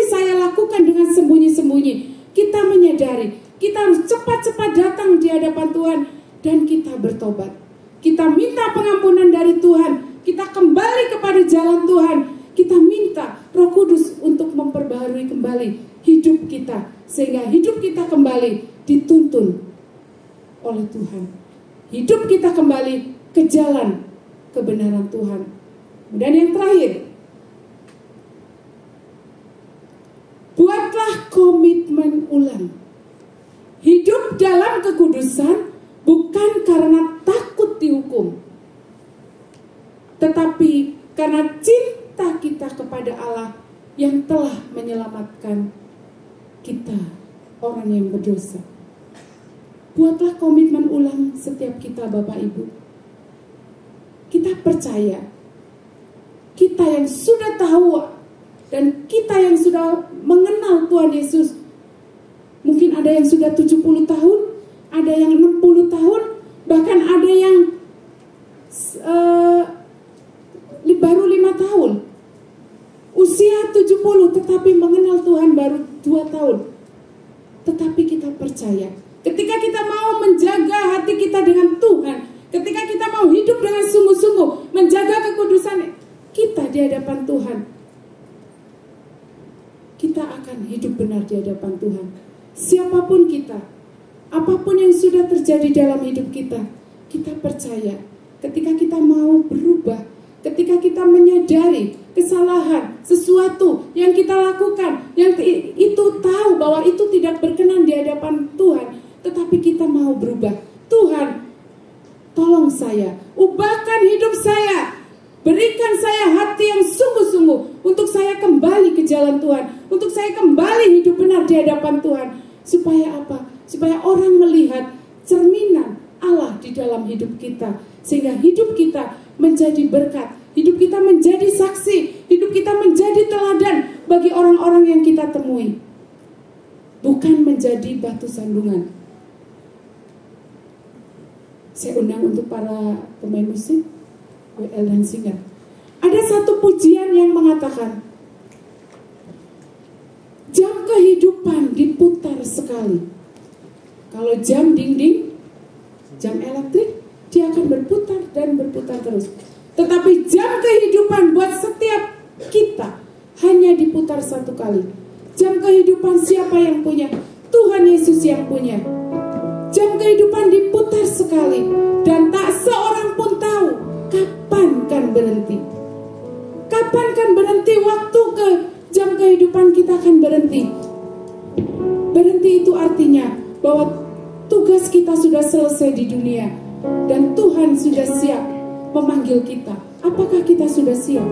kita bertobat. Kita minta pengampunan dari Tuhan. Kita kembali kepada jalan Tuhan. Kita minta Roh Kudus untuk memperbaharui kembali hidup kita. Sehingga hidup kita kembali dituntun oleh Tuhan. Hidup kita kembali ke jalan kebenaran Tuhan. Dan yang terakhir, buatlah komitmen ulang. Hidup dalam kekudusan bukan karena takut dihukum, tetapi karena cinta kita kepada Allah yang telah menyelamatkan kita, orang yang berdosa. Buatlah komitmen ulang setiap kita, Bapak Ibu. Kita percaya, kita yang sudah tahu dan kita yang sudah mengenal Tuhan Yesus, mungkin ada yang sudah 70 tahun, ada yang 60 tahun, bahkan ada yang baru 5 tahun. Usia 70 tetapi mengenal Tuhan baru 2 tahun. Tetapi kita percaya, ketika kita mau menjaga hati kita dengan Tuhan, ketika kita mau hidup dengan sungguh-sungguh, menjaga kekudusan kita di hadapan Tuhan, kita akan hidup benar di hadapan Tuhan. Siapapun kita, apapun yang sudah terjadi dalam hidup kita, kita percaya ketika kita mau berubah, ketika kita menyadari kesalahan, sesuatu yang kita lakukan, yang itu tahu bahwa itu tidak berkenan di hadapan Tuhan, tetapi kita mau berubah. Tuhan, tolong saya, ubahkan hidup saya, berikan saya hati yang sungguh-sungguh untuk saya kembali ke jalan Tuhan, untuk saya kembali hidup benar di hadapan Tuhan. Supaya apa? Supaya orang melihat cerminan Allah di dalam hidup kita, sehingga hidup kita menjadi berkat, hidup kita menjadi saksi, hidup kita menjadi teladan bagi orang-orang yang kita temui, bukan menjadi batu sandungan. Saya undang untuk para pemain musik, WL dan singer. Ada satu pujian yang mengatakan, jam kehidupan diputar sekali. Kalau jam dinding, jam elektrik, dia akan berputar dan berputar terus. Tetapi jam kehidupan buat setiap kita hanya diputar satu kali. Jam kehidupan siapa yang punya? Tuhan Yesus yang punya. Jam kehidupan diputar sekali dan tak seorang pun tahu kapan kan berhenti. Kapan kan berhenti? Waktu ke jam kehidupan kita akan berhenti. Berhenti itu artinya bahwa tugas kita sudah selesai di dunia dan Tuhan sudah siap memanggil kita. Apakah kita sudah siap?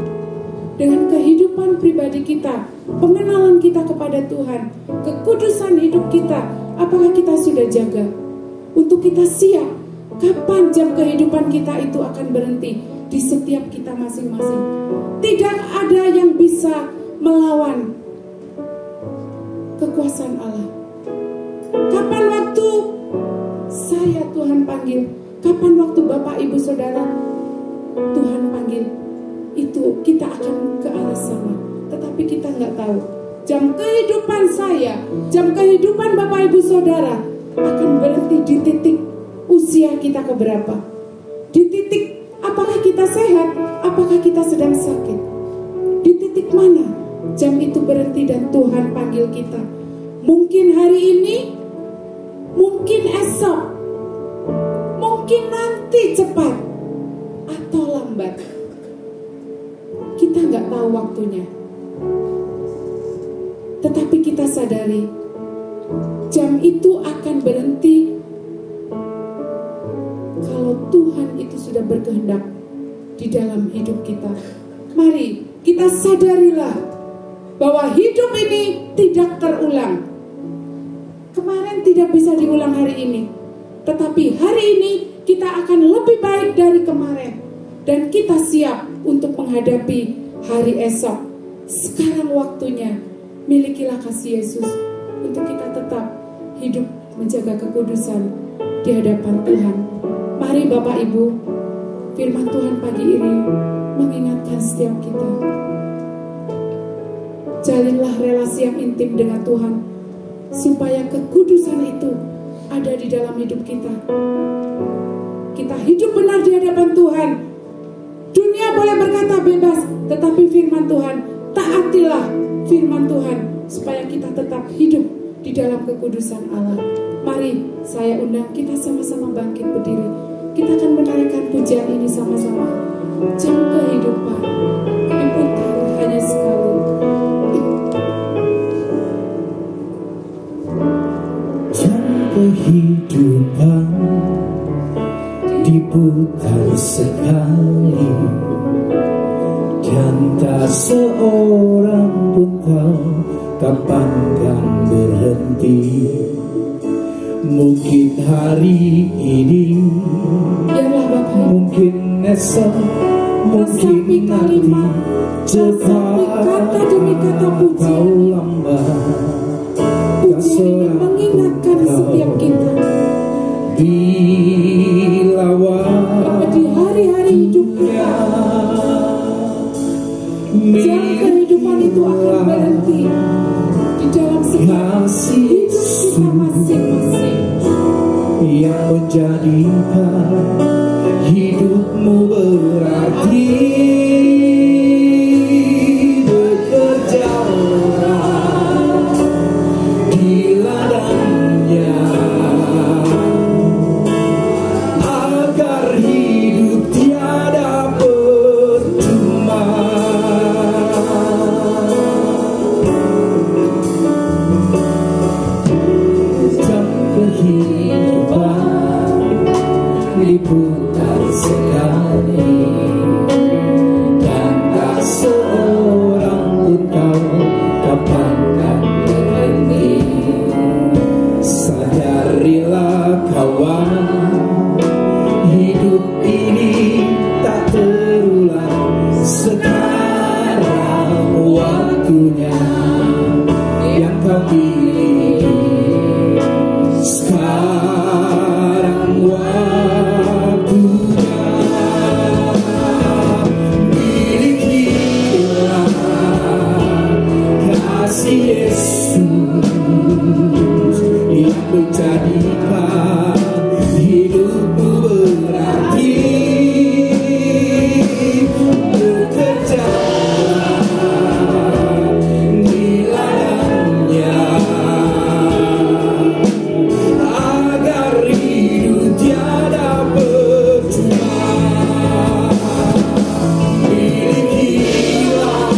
Dengan kehidupan pribadi kita, pengenalan kita kepada Tuhan, kekudusan hidup kita, apakah kita sudah jaga? Untuk kita siap, kapan jam kehidupan kita itu akan berhenti di setiap kita masing-masing. Tidak ada yang bisa melawan kekuasaan Allah. Kapan waktu saya Tuhan panggil, kapan waktu Bapak Ibu Saudara Tuhan panggil, itu kita akan ke arah sana. Tetapi kita nggak tahu jam kehidupan saya, jam kehidupan Bapak Ibu Saudara akan berhenti di titik usia kita keberapa, di titik apakah kita sehat, apakah kita sedang sakit, di titik mana jam itu berhenti dan Tuhan panggil kita. Mungkin hari ini, mungkin esok, mungkin nanti cepat atau lambat. Kita nggak tahu waktunya. Tetapi kita sadari jam itu akan berhenti kalau Tuhan itu sudah berkehendak di dalam hidup kita. Mari kita sadarilah bahwa hidup ini tidak terulang. Kemarin tidak bisa diulang hari ini, tetapi hari ini kita akan lebih baik dari kemarin, dan kita siap untuk menghadapi hari esok. Sekarang waktunya, milikilah kasih Yesus untuk kita tetap hidup menjaga kekudusan di hadapan Tuhan. Mari Bapak Ibu, firman Tuhan pagi ini mengingatkan setiap kita, jalinlah relasi yang intim dengan Tuhan, supaya kekudusan itu ada di dalam hidup kita. hidup benar di hadapan Tuhan. Dunia boleh berkata bebas, tetapi firman Tuhan, taatilah firman Tuhan supaya kita tetap hidup di dalam kekudusan Allah. Mari saya undang kita sama-sama bangkit berdiri. Kita akan menaikkan pujian ini sama-sama. Jam kehidupan diputar hanya sekali. Jam kehidupan diputar sekali, dan tak seorang pun tahu kapan kan berhenti. Mungkin hari ini, Biarlah Bapak mungkin esok, mungkin nanti, cepat kata demi kata pujian atau lambat. pujian ini mengingatkan setiap kita Bila bahwa di hari-hari hidup kita jam kehidupan itu akan berhenti di dalam setiap hidup kita masing-masing. yang menjadikan hidupmu berarti, bekerjalah di ladangnya agar hidup tiada percuma. Jam kehidupan diputar sekali, dan tak seorang pun tahu kapan kan berhenti. Sadarilah kawan, hidup ini tak terulang. Sekarang waktunya yang kau pilih. Sekarang waktunya, milikilah kasih Yesus yang menjadikan hidupmu berarti. Bekerjalah di ladangnya agar hidup tiada percuma. Milikilah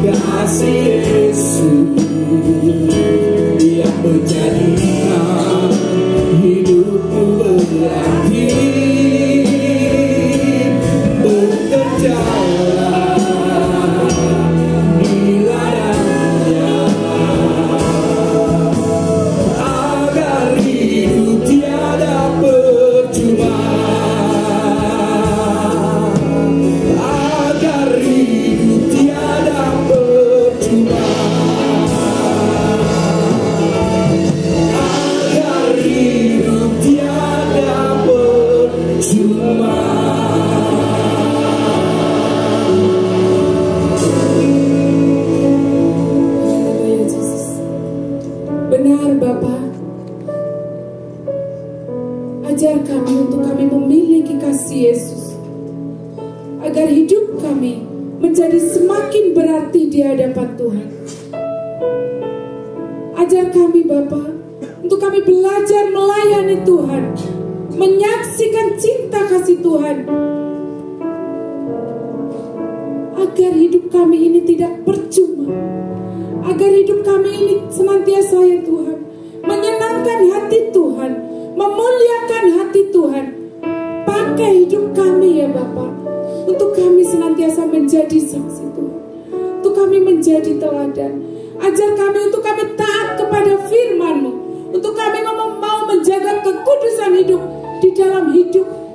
kasih Yesus yang menjadikan hidupmu berarti. Bekerjalah di ladangnya agar hidup tiada percuma, agar hidup tiada percuma, agar hidup tiada percuma. Haleluya Yesus. Benar Bapa, ajar kami untuk kami memiliki kasih Yesus, agar hidup kami menjadi semakin berarti di hadapan Tuhan. Ajar kami Bapa, untuk kami belajar melayani Tuhan, menyaksikan cinta kasih Tuhan, agar hidup kami ini tidak percuma, agar hidup kami ini senantiasa ya Tuhan menyenangkan hati Tuhan, memuliakan hati Tuhan. Pakai hidup kami ya Bapa, untuk kami senantiasa menjadi saksi Tuhan, untuk kami menjadi teladan. Ajar kami untuk kami taat kepada firman-Mu, untuk kami mau menjaga kekudusan hidup,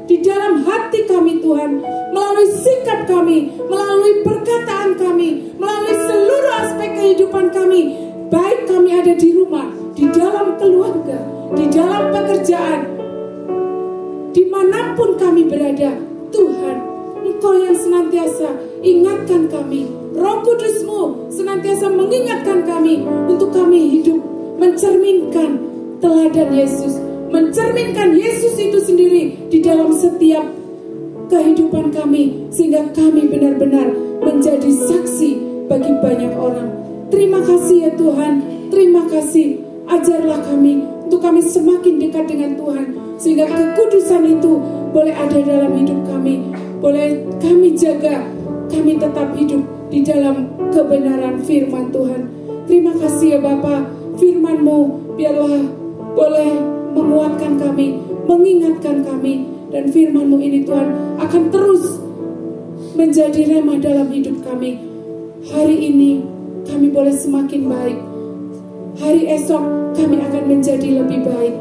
di dalam hati kami Tuhan, melalui sikap kami, melalui perkataan kami, melalui seluruh aspek kehidupan kami, baik kami ada di rumah, di dalam keluarga, di dalam pekerjaan, dimanapun kami berada. Tuhan, Engkau yang senantiasa ingatkan kami, Roh Kudus-Mu senantiasa mengingatkan kami untuk kami hidup mencerminkan teladan Yesus, mencerminkan Yesus itu sendiri setiap kehidupan kami, sehingga kami benar-benar menjadi saksi bagi banyak orang. Terima kasih ya Tuhan, terima kasih. Ajarlah kami untuk kami semakin dekat dengan Tuhan, sehingga kekudusan itu boleh ada dalam hidup kami, boleh kami jaga, kami tetap hidup di dalam kebenaran firman Tuhan. Terima kasih ya Bapa, firman-Mu biarlah boleh menguatkan kami, mengingatkan kami, dan firman-Mu ini Tuhan akan terus menjadi rema dalam hidup kami. Hari ini kami boleh semakin baik, hari esok kami akan menjadi lebih baik,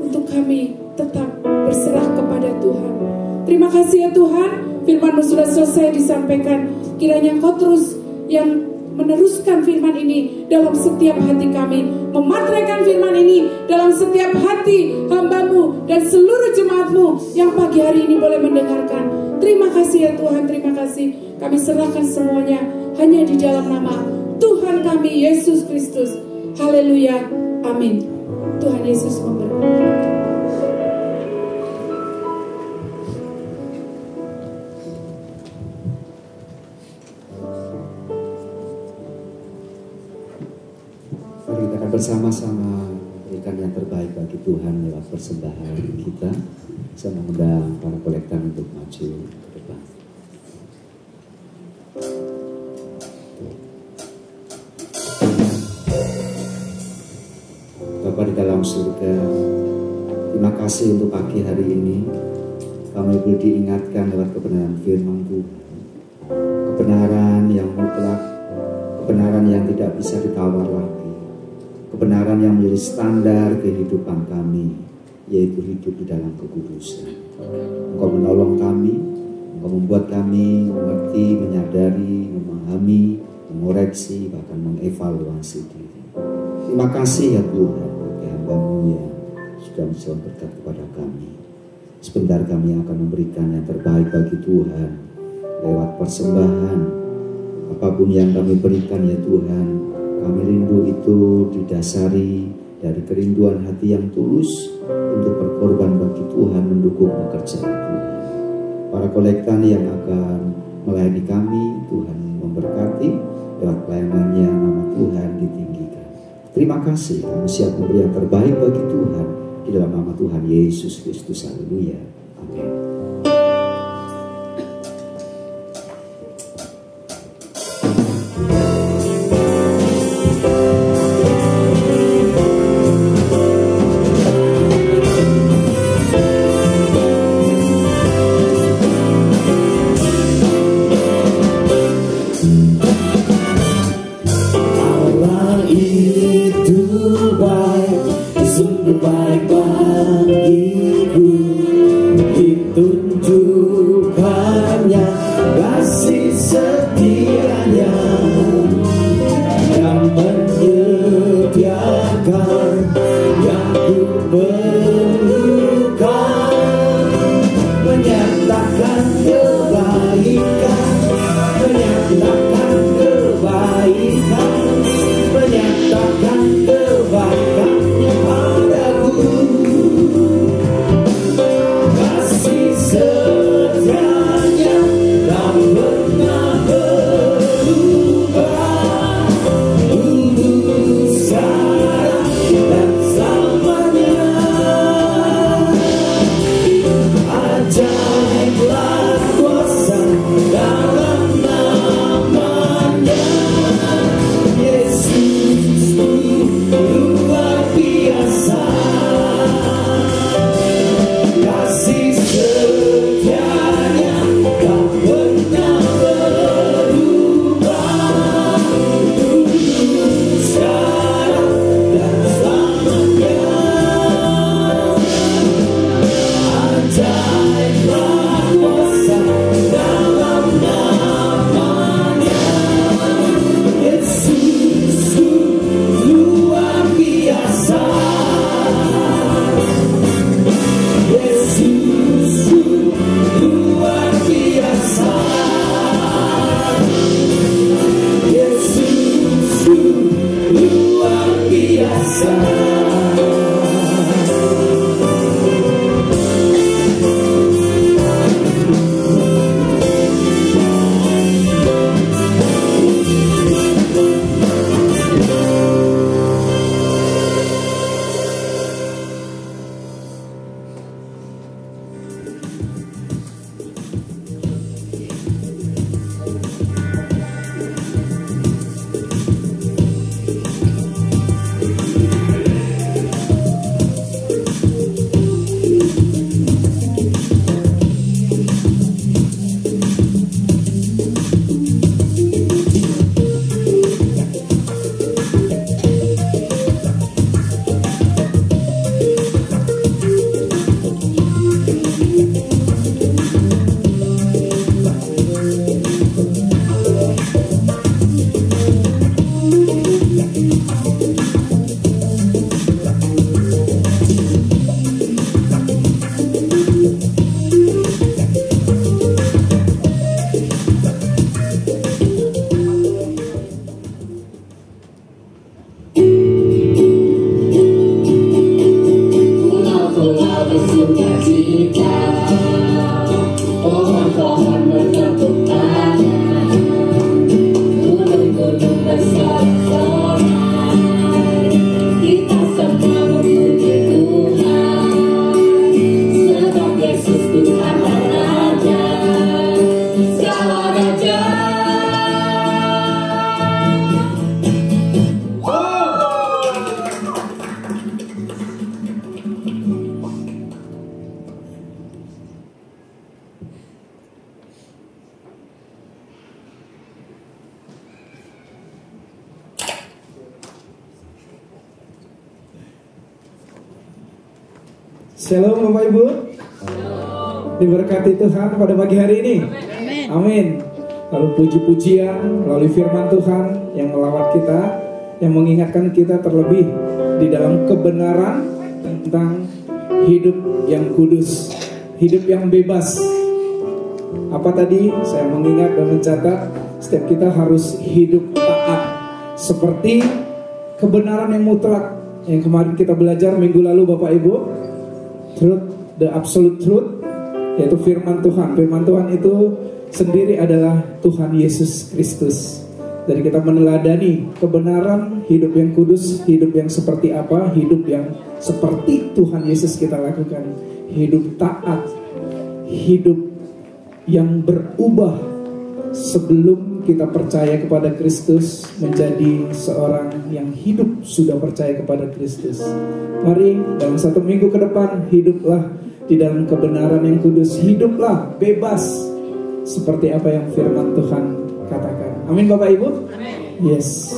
untuk kami tetap berserah kepada Tuhan. Terima kasih ya Tuhan, firman-Mu sudah selesai disampaikan. Kiranya Engkau terus yang meneruskan firman ini dalam setiap hati kami, memateraikan firman ini dalam setiap hati hamba-Mu dan seluruh jemaat-Mu yang pagi hari ini boleh mendengarkan. Terima kasih ya Tuhan, terima kasih. Kami serahkan semuanya hanya di dalam nama Tuhan kami Yesus Kristus. Haleluya, amin. Tuhan Yesus memberkati. Mari kita akan bersama-sama berikan yang terbaik bagi Tuhan lewat persembahan kita. Saya mengundang para kolektan untuk maju ke depan. Bapa di dalam surga, terima kasih untuk pagi hari ini. Kami boleh diingatkan lewat kebenaran firman Tuhan, kebenaran yang mutlak, kebenaran yang tidak bisa ditawar lagi, kebenaran yang menjadi standar kehidupan kami, yaitu hidup di dalam kekudusan. Engkau menolong kami, Engkau membuat kami mengerti, menyadari, memahami, mengoreksi, bahkan mengevaluasi diri. Terima kasih ya Tuhan, bagi hamba-Mu yang sudah bisa berkat kepada kami. Sebentar kami akan memberikan yang terbaik bagi Tuhan lewat persembahan. Apapun yang kami berikan ya Tuhan, kami rindu itu didasari dari kerinduan hati yang tulus untuk berkorban bagi Tuhan, mendukung pekerjaan Tuhan. Para kolektan yang akan melayani kami, Tuhan memberkati lewat pelayanannya, nama Tuhan ditinggikan. Terima kasih, kami siap memberi yang terbaik bagi Tuhan di dalam nama Tuhan Yesus Kristus. Haleluya, amin. Shalom Bapak Ibu. Diberkati Tuhan pada pagi hari ini. Amin. Lalu puji-pujian, melalui firman Tuhan yang melawat kita, yang mengingatkan kita terlebih di dalam kebenaran tentang hidup yang kudus, hidup yang bebas. Apa tadi? Saya mengingat dan mencatat, setiap kita harus hidup taat seperti kebenaran yang mutlak yang kemarin kita belajar minggu lalu Bapak Ibu. Truth, the absolute truth, yaitu firman Tuhan. Firman Tuhan itu sendiri adalah Tuhan Yesus Kristus. Jadi kita meneladani kebenaran hidup yang kudus, hidup yang seperti apa, hidup yang seperti Tuhan Yesus kita lakukan. Hidup taat, hidup yang berubah sebelum kita percaya kepada Kristus, menjadi seorang yang hidup sudah percaya kepada Kristus. Mari dalam 1 minggu ke depan hiduplah di dalam kebenaran yang kudus, hiduplah bebas seperti apa yang firman Tuhan katakan. Amin Bapak Ibu. Yes.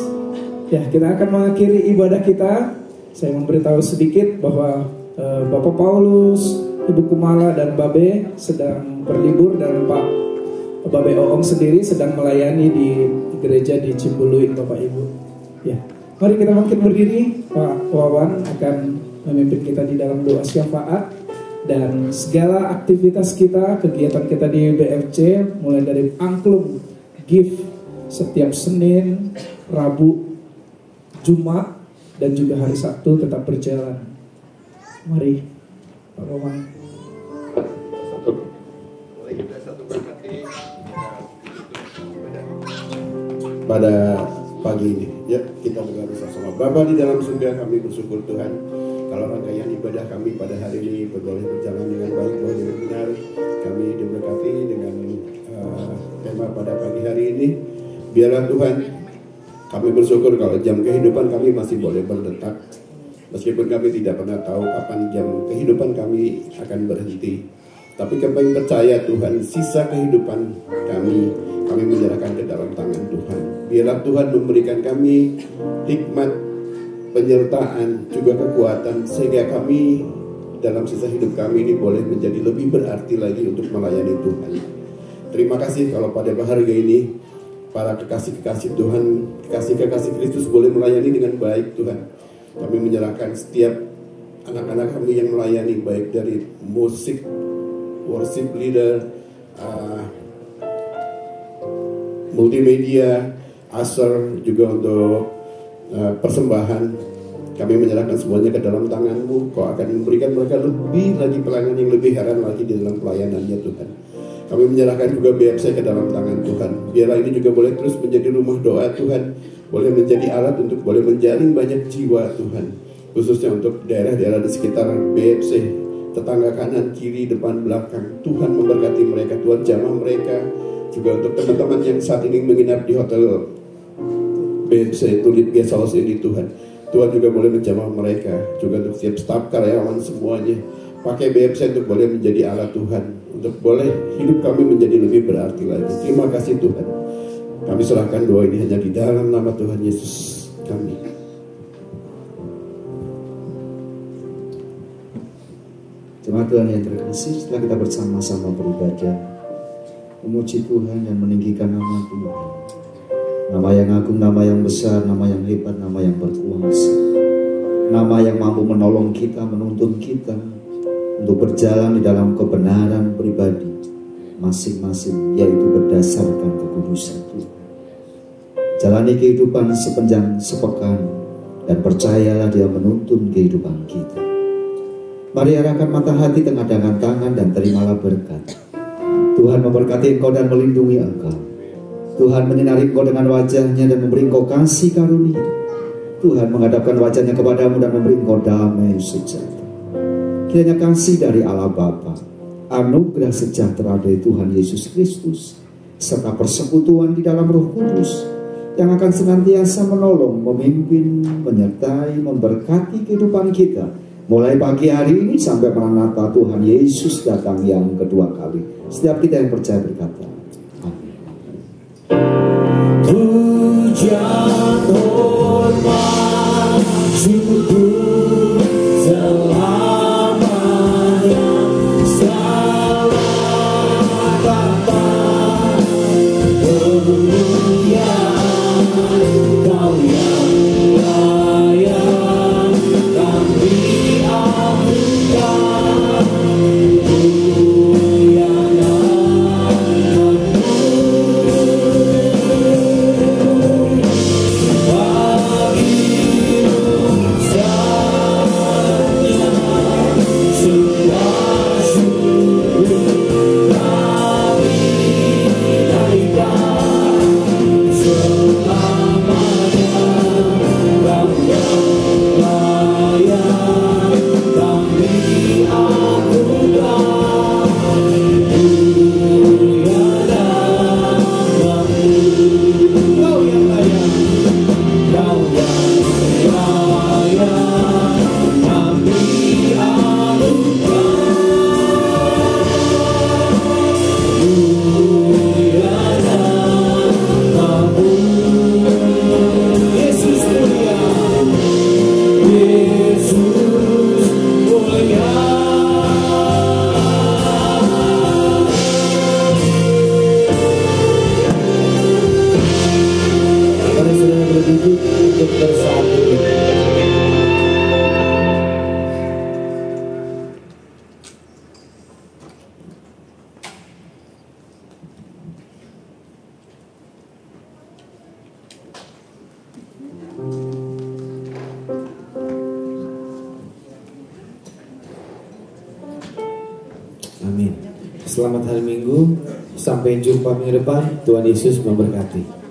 Ya, kita akan mengakhiri ibadah kita. Saya memberitahu sedikit bahwa Bapak Paulus, Ibu Kumala dan Babe sedang berlibur, dan Pak Babe Oong sendiri sedang melayani di gereja di Cimbuluit Bapak Ibu. Ya, mari kita bangkit berdiri. Pak Wawan akan memimpin kita di dalam doa syafaat, dan segala aktivitas kita, kegiatan kita di BFC, mulai dari angklung, gift setiap Senin, Rabu, Jumat, dan juga hari Sabtu tetap berjalan. Mari Pak Wawan. Pada pagi ini, ya, kita berdoa bersama. Bapa di dalam surga, kami bersyukur Tuhan kalau rangkaian ibadah kami pada hari ini boleh berjalan dengan baik, boleh dengan benar. Kami diberkati dengan tema pada pagi hari ini. Biarlah Tuhan, kami bersyukur kalau jam kehidupan kami masih boleh berdetak, meskipun kami tidak pernah tahu kapan jam kehidupan kami akan berhenti. Tapi kami percaya Tuhan, sisa kehidupan kami menyerahkan ke dalam tangan Tuhan. Biarlah Tuhan memberikan kami hikmat, penyertaan, juga kekuatan, sehingga kami dalam sisa hidup kami ini boleh menjadi lebih berarti lagi untuk melayani Tuhan. Terima kasih kalau pada hari ini para kekasih-kekasih Tuhan, kekasih-kekasih Kristus boleh melayani dengan baik Tuhan. Kami menyerahkan setiap anak-anak kami yang melayani, baik dari musik, worship leader, multimedia, usher, juga untuk persembahan. Kami menyerahkan semuanya ke dalam tangan-Mu. Kau akan memberikan mereka lebih lagi pelayanan yang lebih heran lagi di dalam pelayanannya Tuhan. Kami menyerahkan juga BFC ke dalam tangan Tuhan. Biarlah ini juga boleh terus menjadi rumah doa Tuhan, boleh menjadi alat untuk boleh menjaring banyak jiwa Tuhan, khususnya untuk daerah-daerah di sekitar BFC, tetangga kanan, kiri, depan, belakang. Tuhan memberkati mereka, Tuhan jamah mereka. Juga untuk teman-teman yang saat ini menginap di hotel BFC Tulip Guest House ini Tuhan, Tuhan juga boleh menjamah mereka. Juga untuk setiap staf, karyawan, semuanya pakai BFC untuk boleh menjadi alat Tuhan, untuk boleh hidup kami menjadi lebih berarti lagi. Terima kasih Tuhan. Kami serahkan doa ini hanya di dalam nama Tuhan Yesus kami. Jemaat Tuhan yang terkasih, setelah kita bersama-sama beribadah, memuji Tuhan dan meninggikan nama Tuhan, nama yang agung, nama yang besar, nama yang hebat, nama yang berkuasa, nama yang mampu menolong kita, menuntun kita untuk berjalan di dalam kebenaran pribadi masing-masing, yaitu berdasarkan kekudusan Tuhan. Jalani kehidupan sepanjang sepekan, dan percayalah Dia menuntun kehidupan kita. Mari arahkan mata hati, tengadahkan tangan, dan terimalah berkat. Tuhan memberkati engkau dan melindungi engkau. Tuhan menyinari engkau dengan wajahnya dan memberi engkau kasih karunia. Tuhan menghadapkan wajahnya kepadamu dan memberi engkau damai sejahtera. Kiranya kasih dari Allah Bapa, anugerah sejahtera dari Tuhan Yesus Kristus, serta persekutuan di dalam Roh Kudus yang akan senantiasa menolong, memimpin, menyertai, memberkati kehidupan kita mulai pagi hari ini sampai Maranatha Tuhan Yesus datang yang kedua kali. Setiap kita yang percaya berkata, amin. Puja hormat syukur selamanya. Amin. Selamat hari Minggu. Sampai jumpa minggu depan. Tuhan Yesus memberkati.